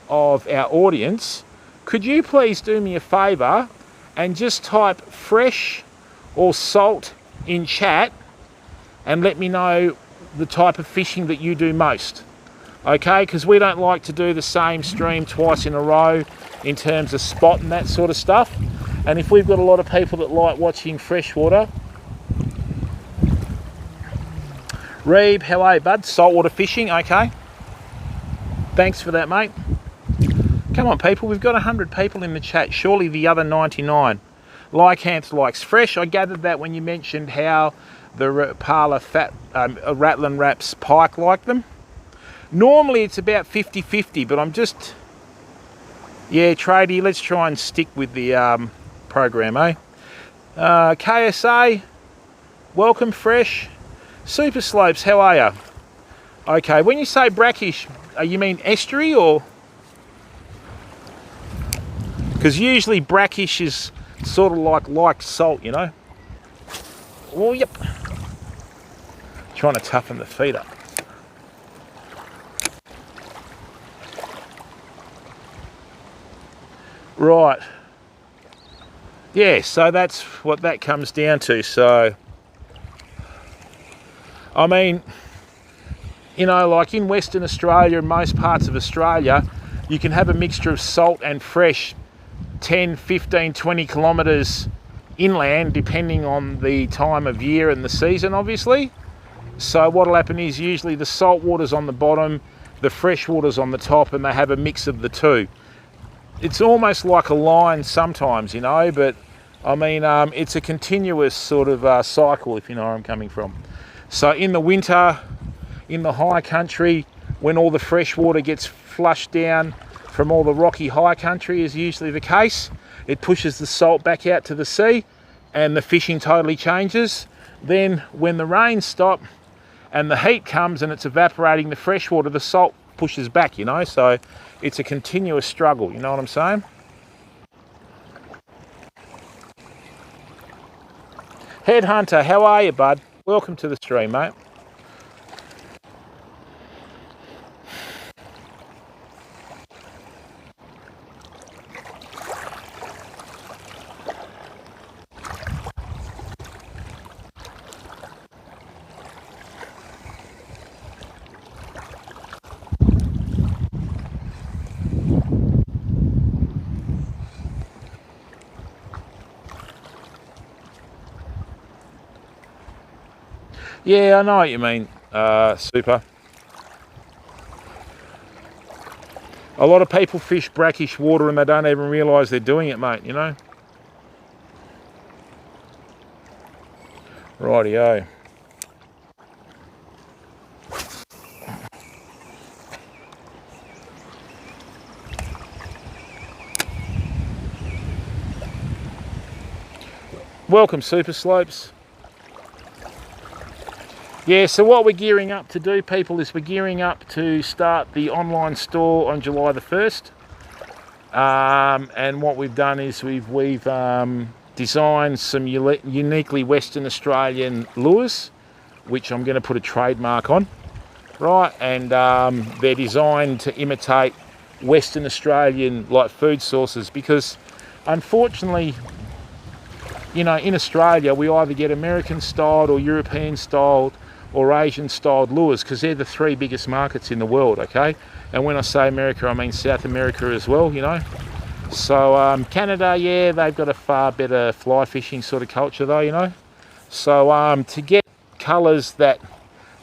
of our audience, could you please do me a favour and just type fresh or salt in chat and let me know the type of fishing that you do most, okay? Because we don't like to do the same stream twice in a row in terms of spot and that sort of stuff. And if we've got a lot of people that like watching freshwater, Reeb, how are you, bud? Saltwater fishing, okay. Thanks for that, mate. Come on, people, we've got 100 people in the chat. Surely the other 99. Lycanth likes fresh. I gathered that when you mentioned how the Parla Rattlin Raps pike like them. Normally it's about 50-50, but I'm just... Yeah, tradie, let's try and stick with the program, eh? KSA, welcome, fresh. Super Slopes, how are you? Okay, when you say brackish, you mean estuary or? Because usually brackish is sort of like salt, you know? Oh, yep. Trying to toughen the feet up. Right. Yeah, so that's what that comes down to. So, I mean, you know, like in Western Australia and most parts of Australia, you can have a mixture of salt and fresh 10, 15, 20 kilometres inland, depending on the time of year and the season, obviously. So what'll happen is usually the salt water's on the bottom, the fresh water's on the top, and they have a mix of the two. It's almost like a line sometimes, you know, but I mean, it's a continuous sort of cycle, if you know where I'm coming from. So in the winter, in the high country, when all the fresh water gets flushed down from all the rocky high country is usually the case, it pushes the salt back out to the sea and the fishing totally changes. Then when the rains stop and the heat comes and it's evaporating the fresh water, the salt pushes back, you know, so it's a continuous struggle, you know what I'm saying? Headhunter, how are you, bud? Welcome to the stream, mate. Yeah, I know what you mean, Super. A lot of people fish brackish water and they don't even realise they're doing it, mate, you know? Rightio. Welcome, Super Slopes. Yeah, so what we're gearing up to do, people, is we're gearing up to start the online store on July the 1st. And what we've done is we've designed some uniquely Western Australian lures, which I'm going to put a trademark on, right? And they're designed to imitate Western Australian like food sources, because unfortunately, you know, in Australia we either get American styled or European styled or Asian styled lures, because they're the three biggest markets in the world, okay? And when I say America, I mean South America as well, you know. So Canada, yeah, they've got a far better fly fishing sort of culture though, you know. So to get colours that,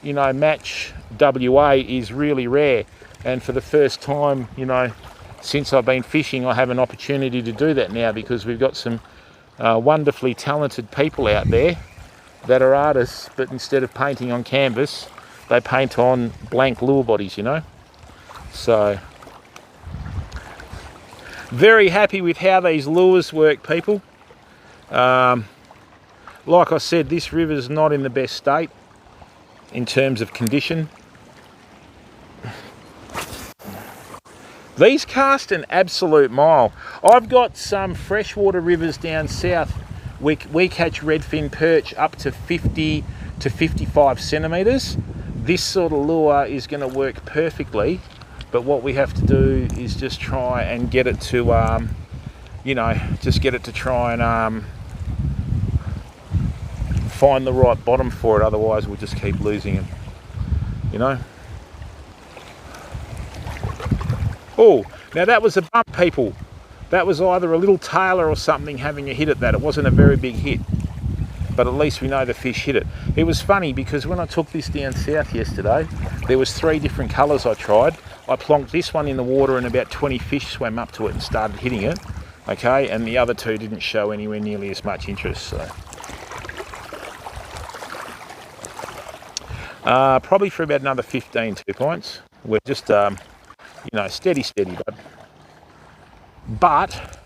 you know, match WA is really rare, and for the first time, you know, since I've been fishing, I have an opportunity to do that now, because we've got some wonderfully talented people out there that are artists, but instead of painting on canvas, they paint on blank lure bodies, you know. So very happy with how these lures work, people. Like I said, this river's not in the best state in terms of condition. These cast an absolute mile. I've got some freshwater rivers down south. We catch redfin perch up to 50 to 55 centimetres. This sort of lure is going to work perfectly, but what we have to do is just try and get it to, you know, just get it to try and find the right bottom for it. Otherwise, we'll just keep losing it, you know. Oh, now that was a bump, people. That was either a little tailor or something having a hit at that. It wasn't a very big hit, but at least we know the fish hit it. It was funny because when I took this down south yesterday, there was 3 different colours I tried. I plonked this one in the water and about 20 fish swam up to it and started hitting it, okay, and the other 2 didn't show anywhere nearly as much interest. So probably for about another 15 2 points. We're just you know, steady, but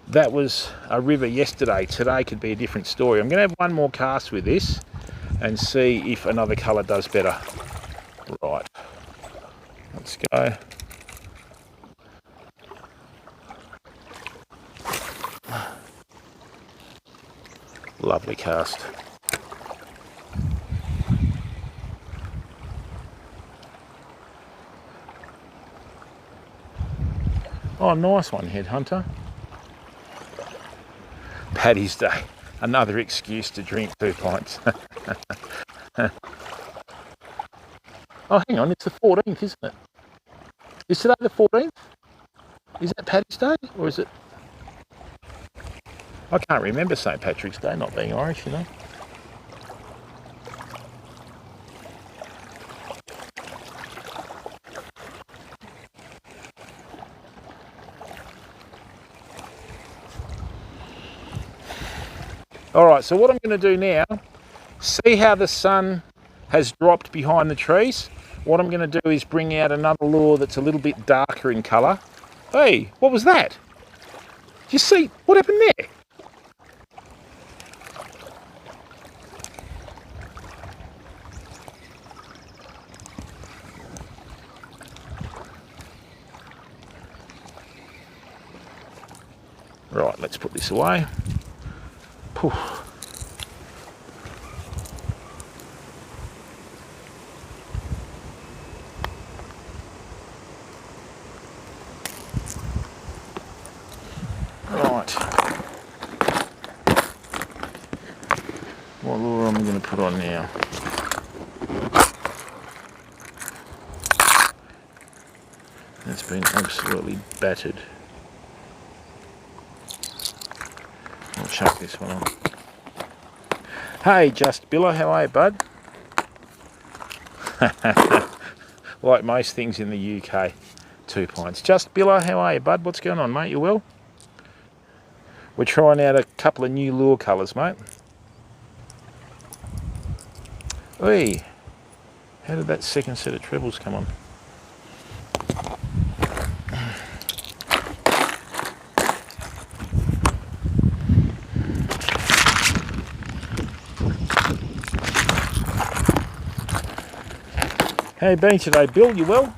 that was a river yesterday. Today could be a different story. I'm going to have one more cast with this and see if another colour does better. Right, let's go. Lovely cast. Oh, nice one, Headhunter. Paddy's Day. Another excuse to drink 2 pints. Oh, hang on, it's the 14th, isn't it? Is today the 14th? Is that Paddy's Day, or is it? I can't remember St. Patrick's Day not being Irish, you know. Alright, so what I'm going to do now, see how the sun has dropped behind the trees? What I'm going to do is bring out another lure that's a little bit darker in colour. Hey, what was that? Did you see? What happened there? Right, let's put this away. Poof. Right. What lure am I going to put on now? It's been absolutely battered. I'll chuck this one on. Hey, Just Billa, how are you, bud? Like most things in the UK. 2 pints. Just Billa, how are you, bud? What's going on, mate? You well? We're trying out a couple of new lure colours, mate. Oi, how did that second set of trebles come on? How you been today, Bill? You well?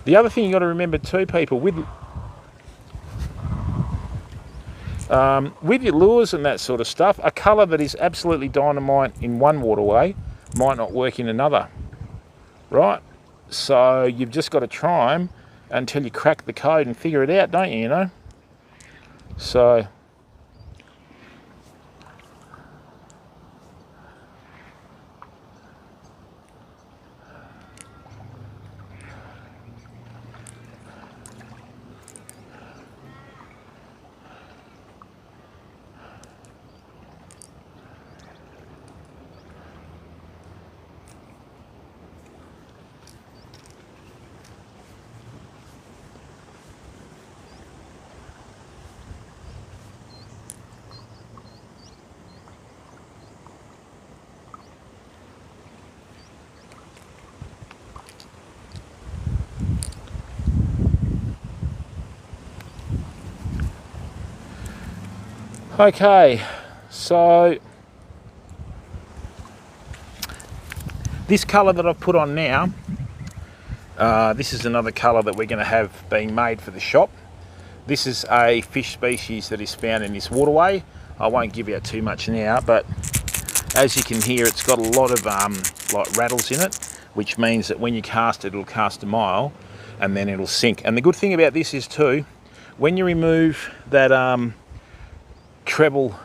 The other thing you got to remember too, people, with your lures and that sort of stuff, a colour that is absolutely dynamite in one waterway might not work in another, right? So you've just got to try them until you crack the code and figure it out, don't you, you know? So... Okay, so this colour that I've put on now, this is another colour that we're going to have being made for the shop. This is a fish species that is found in this waterway. I won't give you too much now, but as you can hear, it's got a lot of like rattles in it, which means that when you cast it, it'll cast a mile and then it'll sink. And the good thing about this is too, when you remove that treble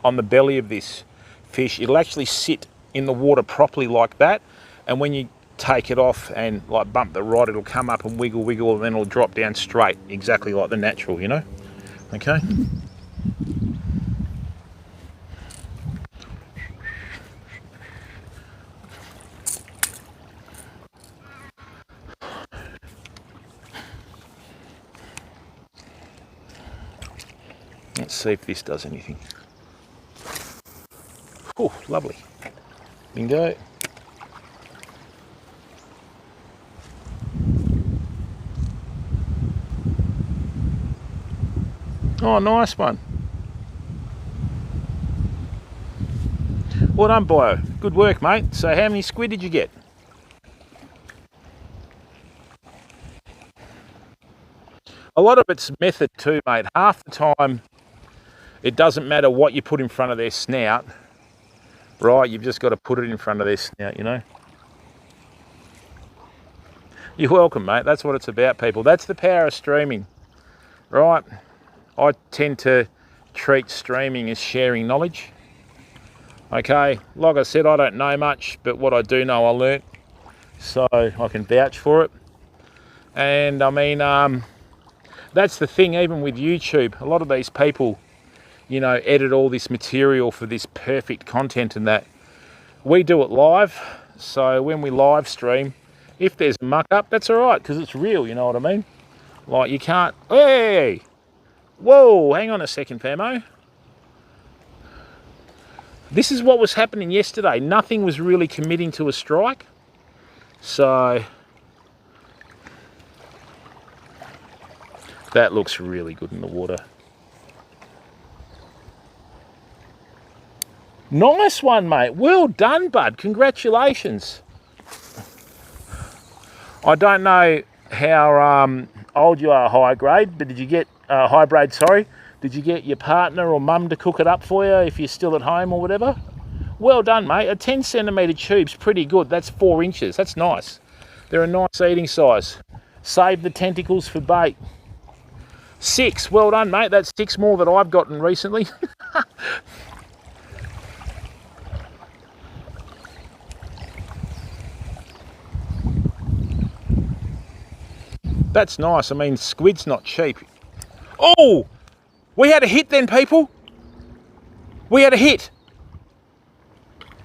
on the belly of this fish, it'll actually sit in the water properly like that, and when you take it off and like bump the rod, it'll come up and wiggle and then it'll drop down straight, exactly like the natural, you know. Okay, let's see if this does anything. Oh, lovely. Bingo. Oh, nice one. Well done, Bio. Good work, mate. So how many squid did you get? A lot of it's method too, mate. Half the time, it doesn't matter what you put in front of their snout, right? You've just got to put it in front of their snout, you know? You're welcome, mate. That's what it's about, people. That's the power of streaming, right? I tend to treat streaming as sharing knowledge. Okay, like I said, I don't know much, but what I do know I learnt, so I can vouch for it. And I mean, that's the thing, even with YouTube, a lot of these people, you know, edit all this material for this perfect content and that. We do it live, so when we live stream, if there's a muck up, that's all right, because it's real, you know what I mean? Like, you can't, hey, whoa, hang on a second, Famo. This is what was happening yesterday. Nothing was really committing to a strike. So, that looks really good in the water. Nice one, mate. Well done, bud. Congratulations. I don't know how old you are, high grade, but did you get high grade? Sorry, did you get your partner or mum to cook it up for you if you're still at home or whatever? Well done, mate. A 10 centimetre tube's pretty good. That's 4 inches. That's nice. They're a nice eating size. Save the tentacles for bait. 6. Well done, mate. That's 6 more than I've gotten recently. That's nice. I mean, squid's not cheap. Oh, we had a hit then, people. We had a hit.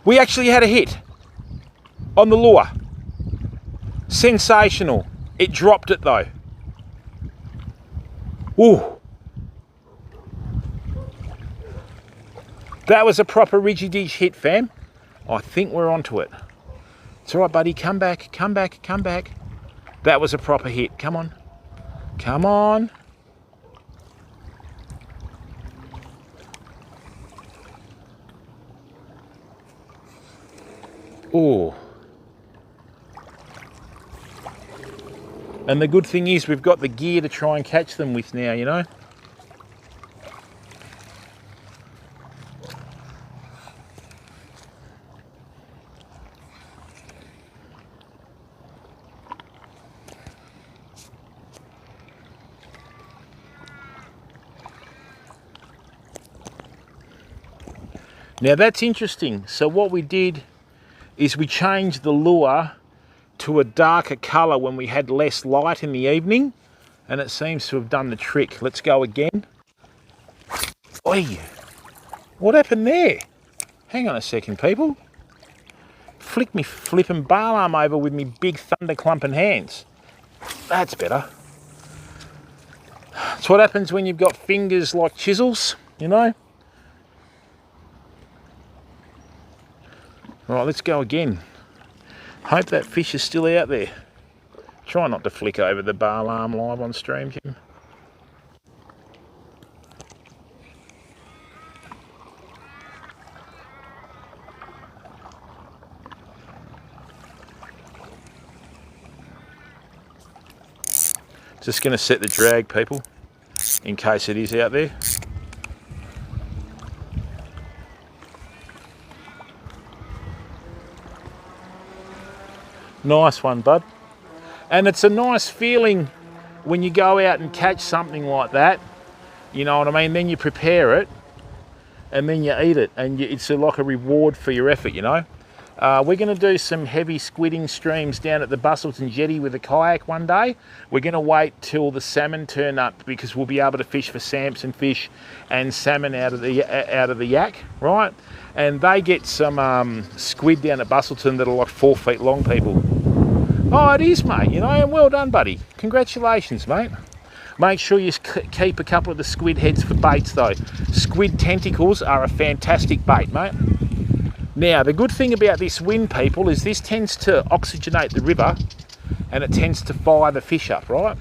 We actually had a hit. on the lure. Sensational. It dropped it though. Ooh. That was a proper Ridgy-Dig hit, fam. I think we're onto it. It's all right, buddy. Come back, come back, come back. That was a proper hit. Come on. Come on. Ooh. And the good thing is we've got the gear to try and catch them with now, you know. Now that's interesting. So what we did is we changed the lure to a darker colour when we had less light in the evening, and it seems to have done the trick. Let's go again. Oi! What happened there? Hang on a second, people. Flick me flipping bar arm over with me big thunder clumping hands. That's better. That's what happens when you've got fingers like chisels, you know? Right, let's go again. Hope that fish is still out there. Try not to flick over the bar arm live on stream, Jim. Just going to set the drag, people, in case it is out there. Nice one, bud. And it's a nice feeling when you go out and catch something like that, you know what I mean? Then you prepare it and then you eat it, and it's like a reward for your effort, you know? We're going to do some heavy squidding streams down at the Busselton Jetty with a kayak one day. We're going to wait till the salmon turn up because we'll be able to fish for Samson fish and salmon out of the yak, right? And they get some squid down at Busselton that are like 4 feet long, people. Oh, it is, mate, you know, and well done, buddy. Congratulations, mate. Make sure you keep a couple of the squid heads for baits, though. Squid tentacles are a fantastic bait, mate. Now, the good thing about this wind, people, is this tends to oxygenate the river and it tends to fire the fish up, right?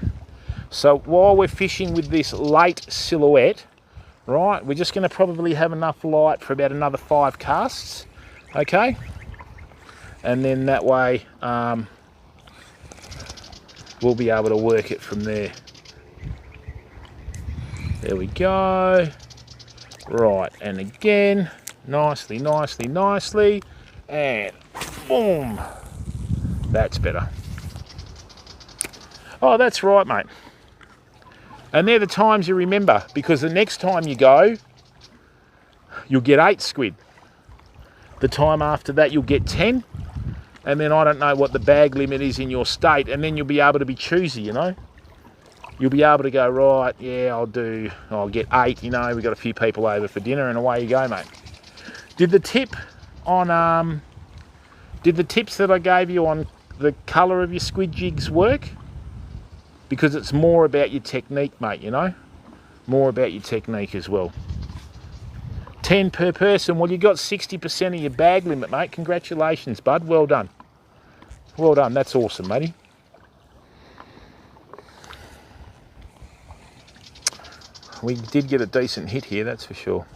So while we're fishing with this late silhouette, right, we're just going to probably have enough light for about another 5 casts, okay? And then that way we'll be able to work it from there. There we go. Right, and again, nicely, nicely, nicely, and boom. That's better. Oh, that's right, mate. And they're the times you remember, because the next time you go, you'll get 8 squid. The time after that, you'll get 10. And then I don't know what the bag limit is in your state, and then you'll be able to be choosy, you know. You'll be able to go, right, yeah, I'll get 8, you know, we've got a few people over for dinner, and away you go, mate. Did the tips that I gave you on the colour of your squid jigs work? Because it's more about your technique, mate, you know? More about your technique as well. 10 per person. Well, you got 60% of your bag limit, mate. Congratulations, bud. Well done. Well done. That's awesome, matey. We did get a decent hit here, that's for sure.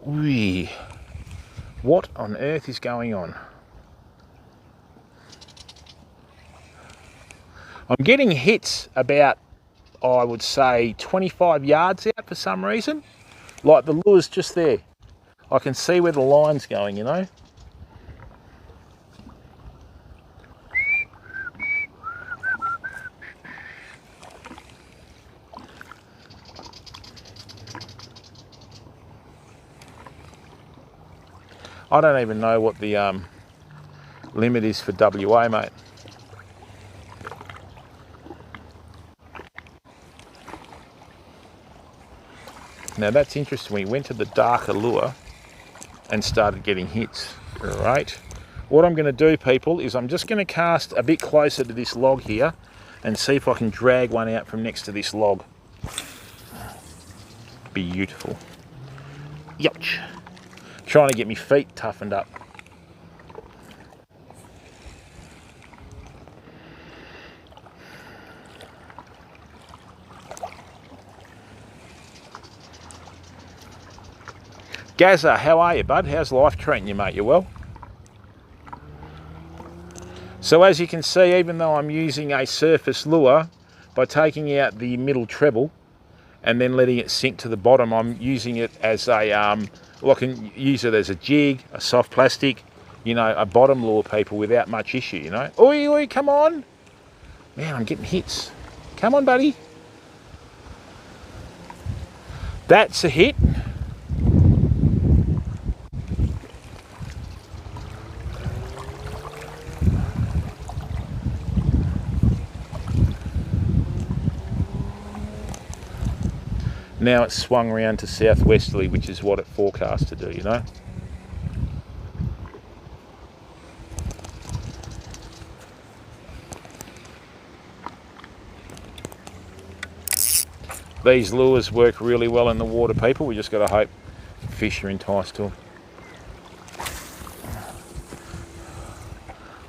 Whee! What on earth is going on? I'm getting hits about, I would say, 25 yards out for some reason. Like the lure's just there. I can see where the line's going, you know. I don't even know what the limit is for WA, mate. Now that's interesting. We went to the darker lure and started getting hits. Right. What I'm going to do, people, is I'm just going to cast a bit closer to this log here and see if I can drag one out from next to this log. Beautiful. Yuck. Trying to get my feet toughened up. Gazza, how are you, bud? How's life treating you, mate? You well? So as you can see, even though I'm using a surface lure, by taking out the middle treble and then letting it sink to the bottom, I'm using it as a, well, I can use it as a jig, a soft plastic, you know, a bottom lure, people, without much issue, you know. Oi, oi, come on. Man, I'm getting hits. Come on, buddy. That's a hit. Now it's swung around to southwesterly, which is what it forecast to do, you know. These lures work really well in the water, people. We just got to hope fish are enticed to them.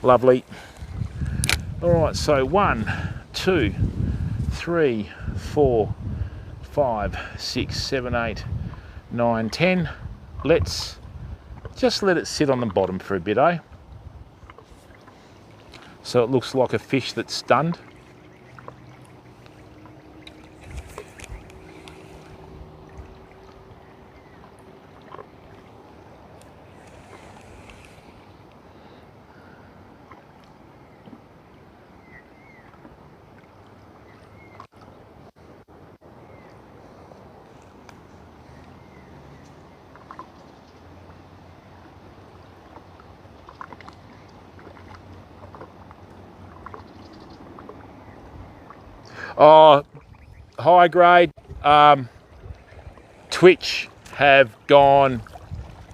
Lovely. All right, so 1, 2, 3, 4, 5, 6, 7, 8, 9, 10. Let's just let it sit on the bottom for a bit, eh? So it looks like a fish that's stunned. Oh, high grade. Twitch have gone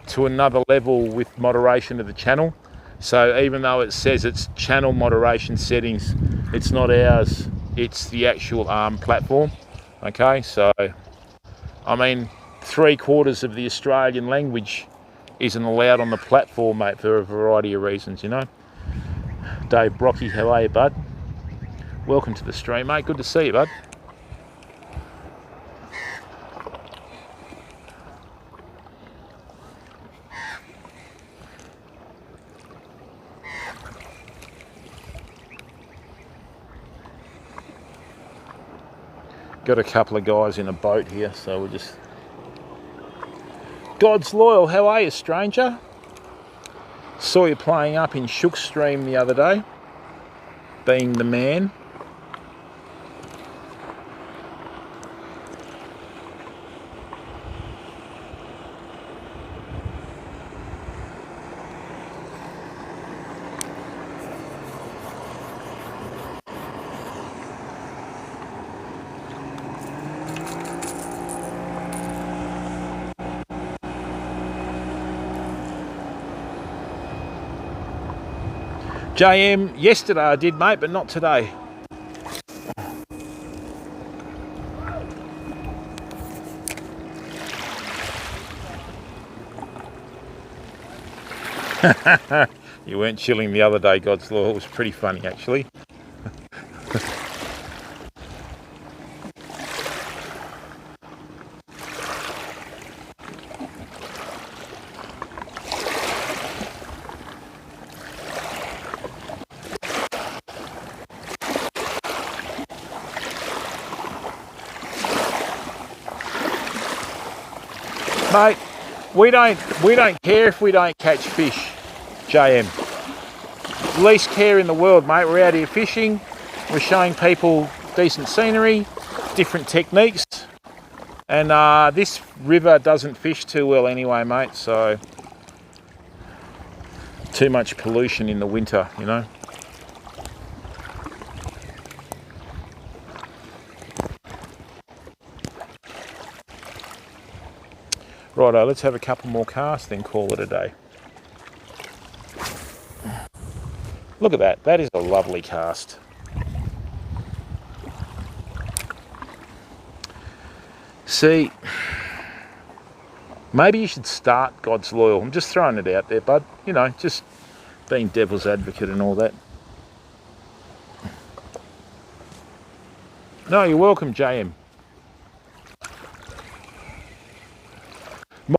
to another level with moderation of the channel. So even though it says it's channel moderation settings, it's not ours, it's the actual platform. Okay, so I mean, 3/4 of the Australian language isn't allowed on the platform, mate, for a variety of reasons, you know. Dave Brocky, how are you, bud? Welcome to the stream, mate. Good to see you, bud. Got a couple of guys in a boat here, so we'll just... God's Loyal, how are you, stranger? Saw you playing up in Shook's stream the other day, being the man. JM, yesterday I did, mate, but not today. You weren't chilling the other day, God's Law. It was pretty funny, actually. Mate, we don't care if we don't catch fish, JM. Least care in the world, mate. We're out here fishing. We're showing people decent scenery, different techniques. And this river doesn't fish too well anyway, mate. So too much pollution in the winter, you know. Righto, let's have a couple more casts, then call it a day. Look at that. That is a lovely cast. See, maybe you should start God's Loyal. I'm just throwing it out there, bud. You know, just being devil's advocate and all that. No, you're welcome, JM.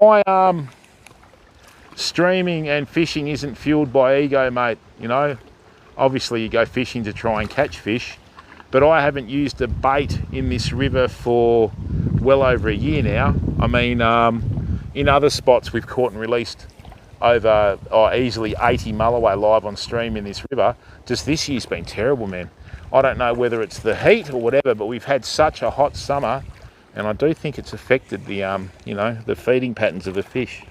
My streaming and fishing isn't fueled by ego, mate. You know, obviously you go fishing to try and catch fish, but I haven't used a bait in this river for well over a year now. I mean, in other spots we've caught and released over easily 80 mulloway live on stream in this river. Just this year's been terrible, man. I don't know whether it's the heat or whatever, but we've had such a hot summer, and I do think it's affected the you know, the feeding patterns of the fish.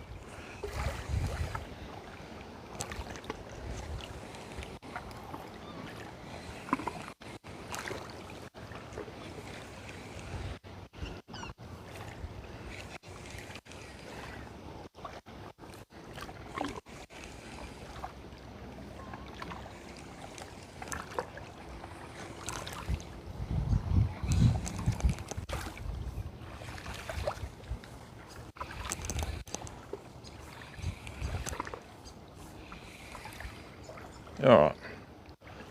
All right,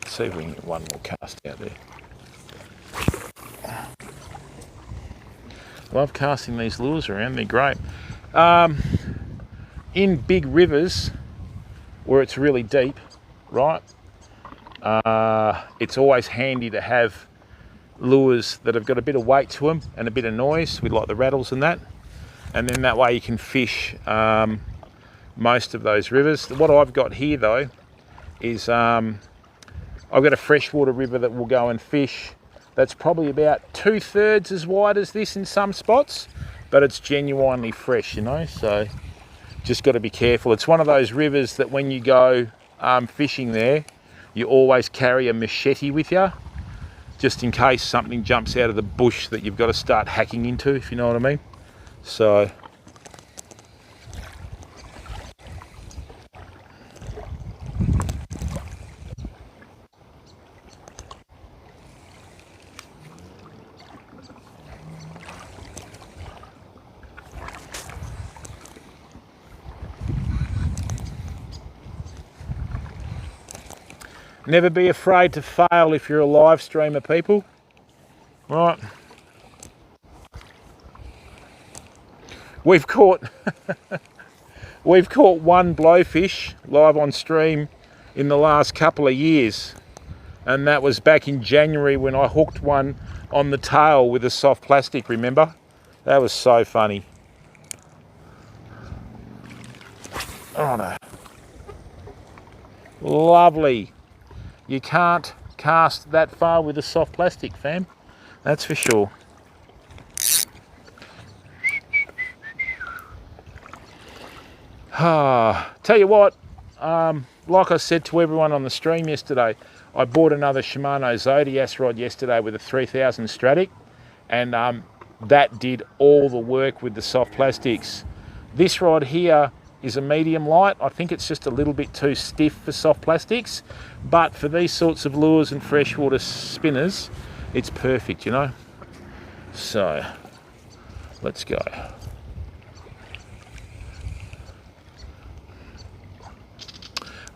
let's see if we can get one more cast out there. Love casting these lures around, they're great. In big rivers where it's really deep, right, it's always handy to have lures that have got a bit of weight to them and a bit of noise with like the rattles and that, and then that way you can fish most of those rivers. What I've got here though is I've got a freshwater river that will go and fish that's probably about 2/3 as wide as this in some spots, but it's genuinely fresh, you know, so just got to be careful. It's one of those rivers that when you go fishing there, you always carry a machete with you, just in case something jumps out of the bush that you've got to start hacking into, if you know what I mean. So never be afraid to fail if you're a live streamer, people. Right. We've caught one blowfish live on stream in the last couple of years, and that was back in January when I hooked one on the tail with a soft plastic, remember? That was so funny. Oh no. Lovely. You can't cast that far with a soft plastic, fam. That's for sure. Tell you what, like I said to everyone on the stream yesterday, I bought another Shimano Zodias rod yesterday with a 3000 Stratic, and that did all the work with the soft plastics. This rod here is a medium light. I think it's just a little bit too stiff for soft plastics, but for these sorts of lures and freshwater spinners, it's perfect, you know. So let's go.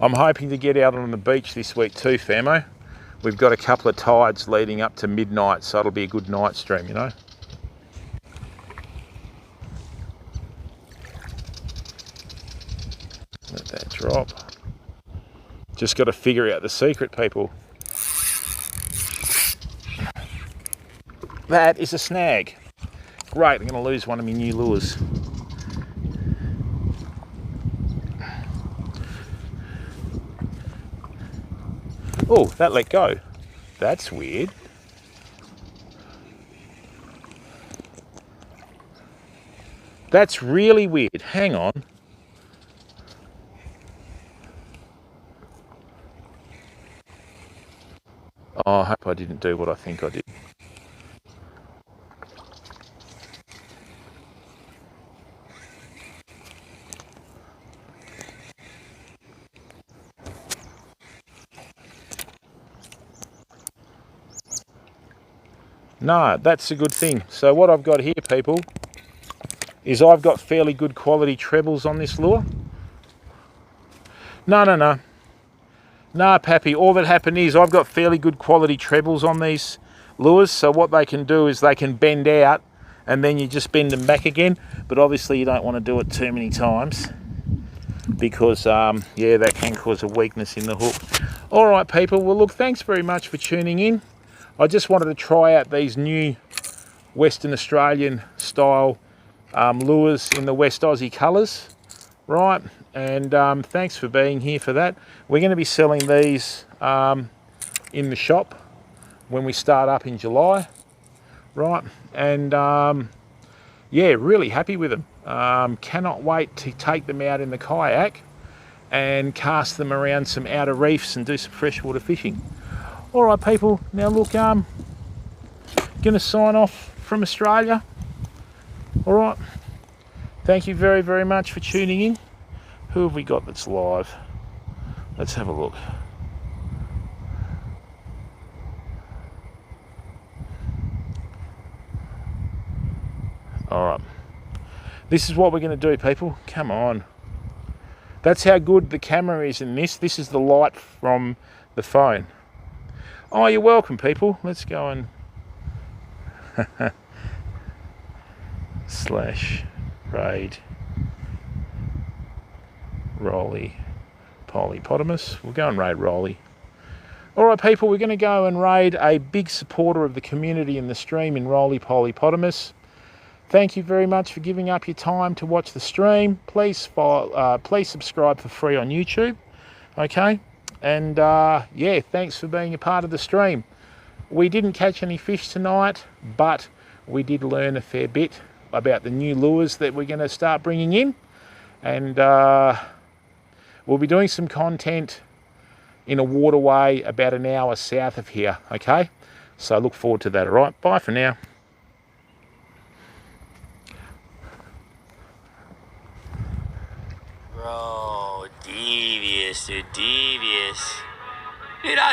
I'm hoping to get out on the beach this week too, famo. We've got a couple of tides leading up to midnight, so it'll be a good night stream, you know. Let that drop. Just got to figure out the secret, people. That is a snag. Great, I'm going to lose one of my new lures. Oh, that let go. That's weird. That's really weird. Hang on. Oh, I hope I didn't do what I think I did. No, that's a good thing. So what I've got here, people, is I've got fairly good quality trebles on this lure. No, Pappy, all that happened is I've got fairly good quality trebles on these lures, so what they can do is they can bend out and then you just bend them back again, but obviously you don't want to do it too many times because, yeah, that can cause a weakness in the hook. All right, people, well, look, thanks very much for tuning in. I just wanted to try out these new Western Australian style lures in the West Aussie colours, right? And thanks for being here for that. We're going to be selling these in the shop when we start up in July, right? And yeah, really happy with them. Cannot wait to take them out in the kayak and cast them around some outer reefs and do some freshwater fishing. All right, people, now look, going to sign off from Australia. All right, thank you very, very much for tuning in. Who have we got that's live? Let's have a look. All right, this is what we're going to do, people. Come on. That's how good the camera is in this. This is the light from the phone. Oh, you're welcome, people. Let's go and slash raid Rolly Polypotamus. We'll go and raid Rolly. All right, people, we're going to go and raid a big supporter of the community in the stream in Rolly Polypotamus. Thank you very much for giving up your time to watch the stream. Please please subscribe for free on YouTube. Okay, and yeah, thanks for being a part of the stream. We didn't catch any fish tonight, but we did learn a fair bit about the new lures that we're going to start bringing in, and we'll be doing some content in a waterway about an hour south of here. Okay, so look forward to that. All right, bye for now. Bro, devious, dude, devious. Dude, I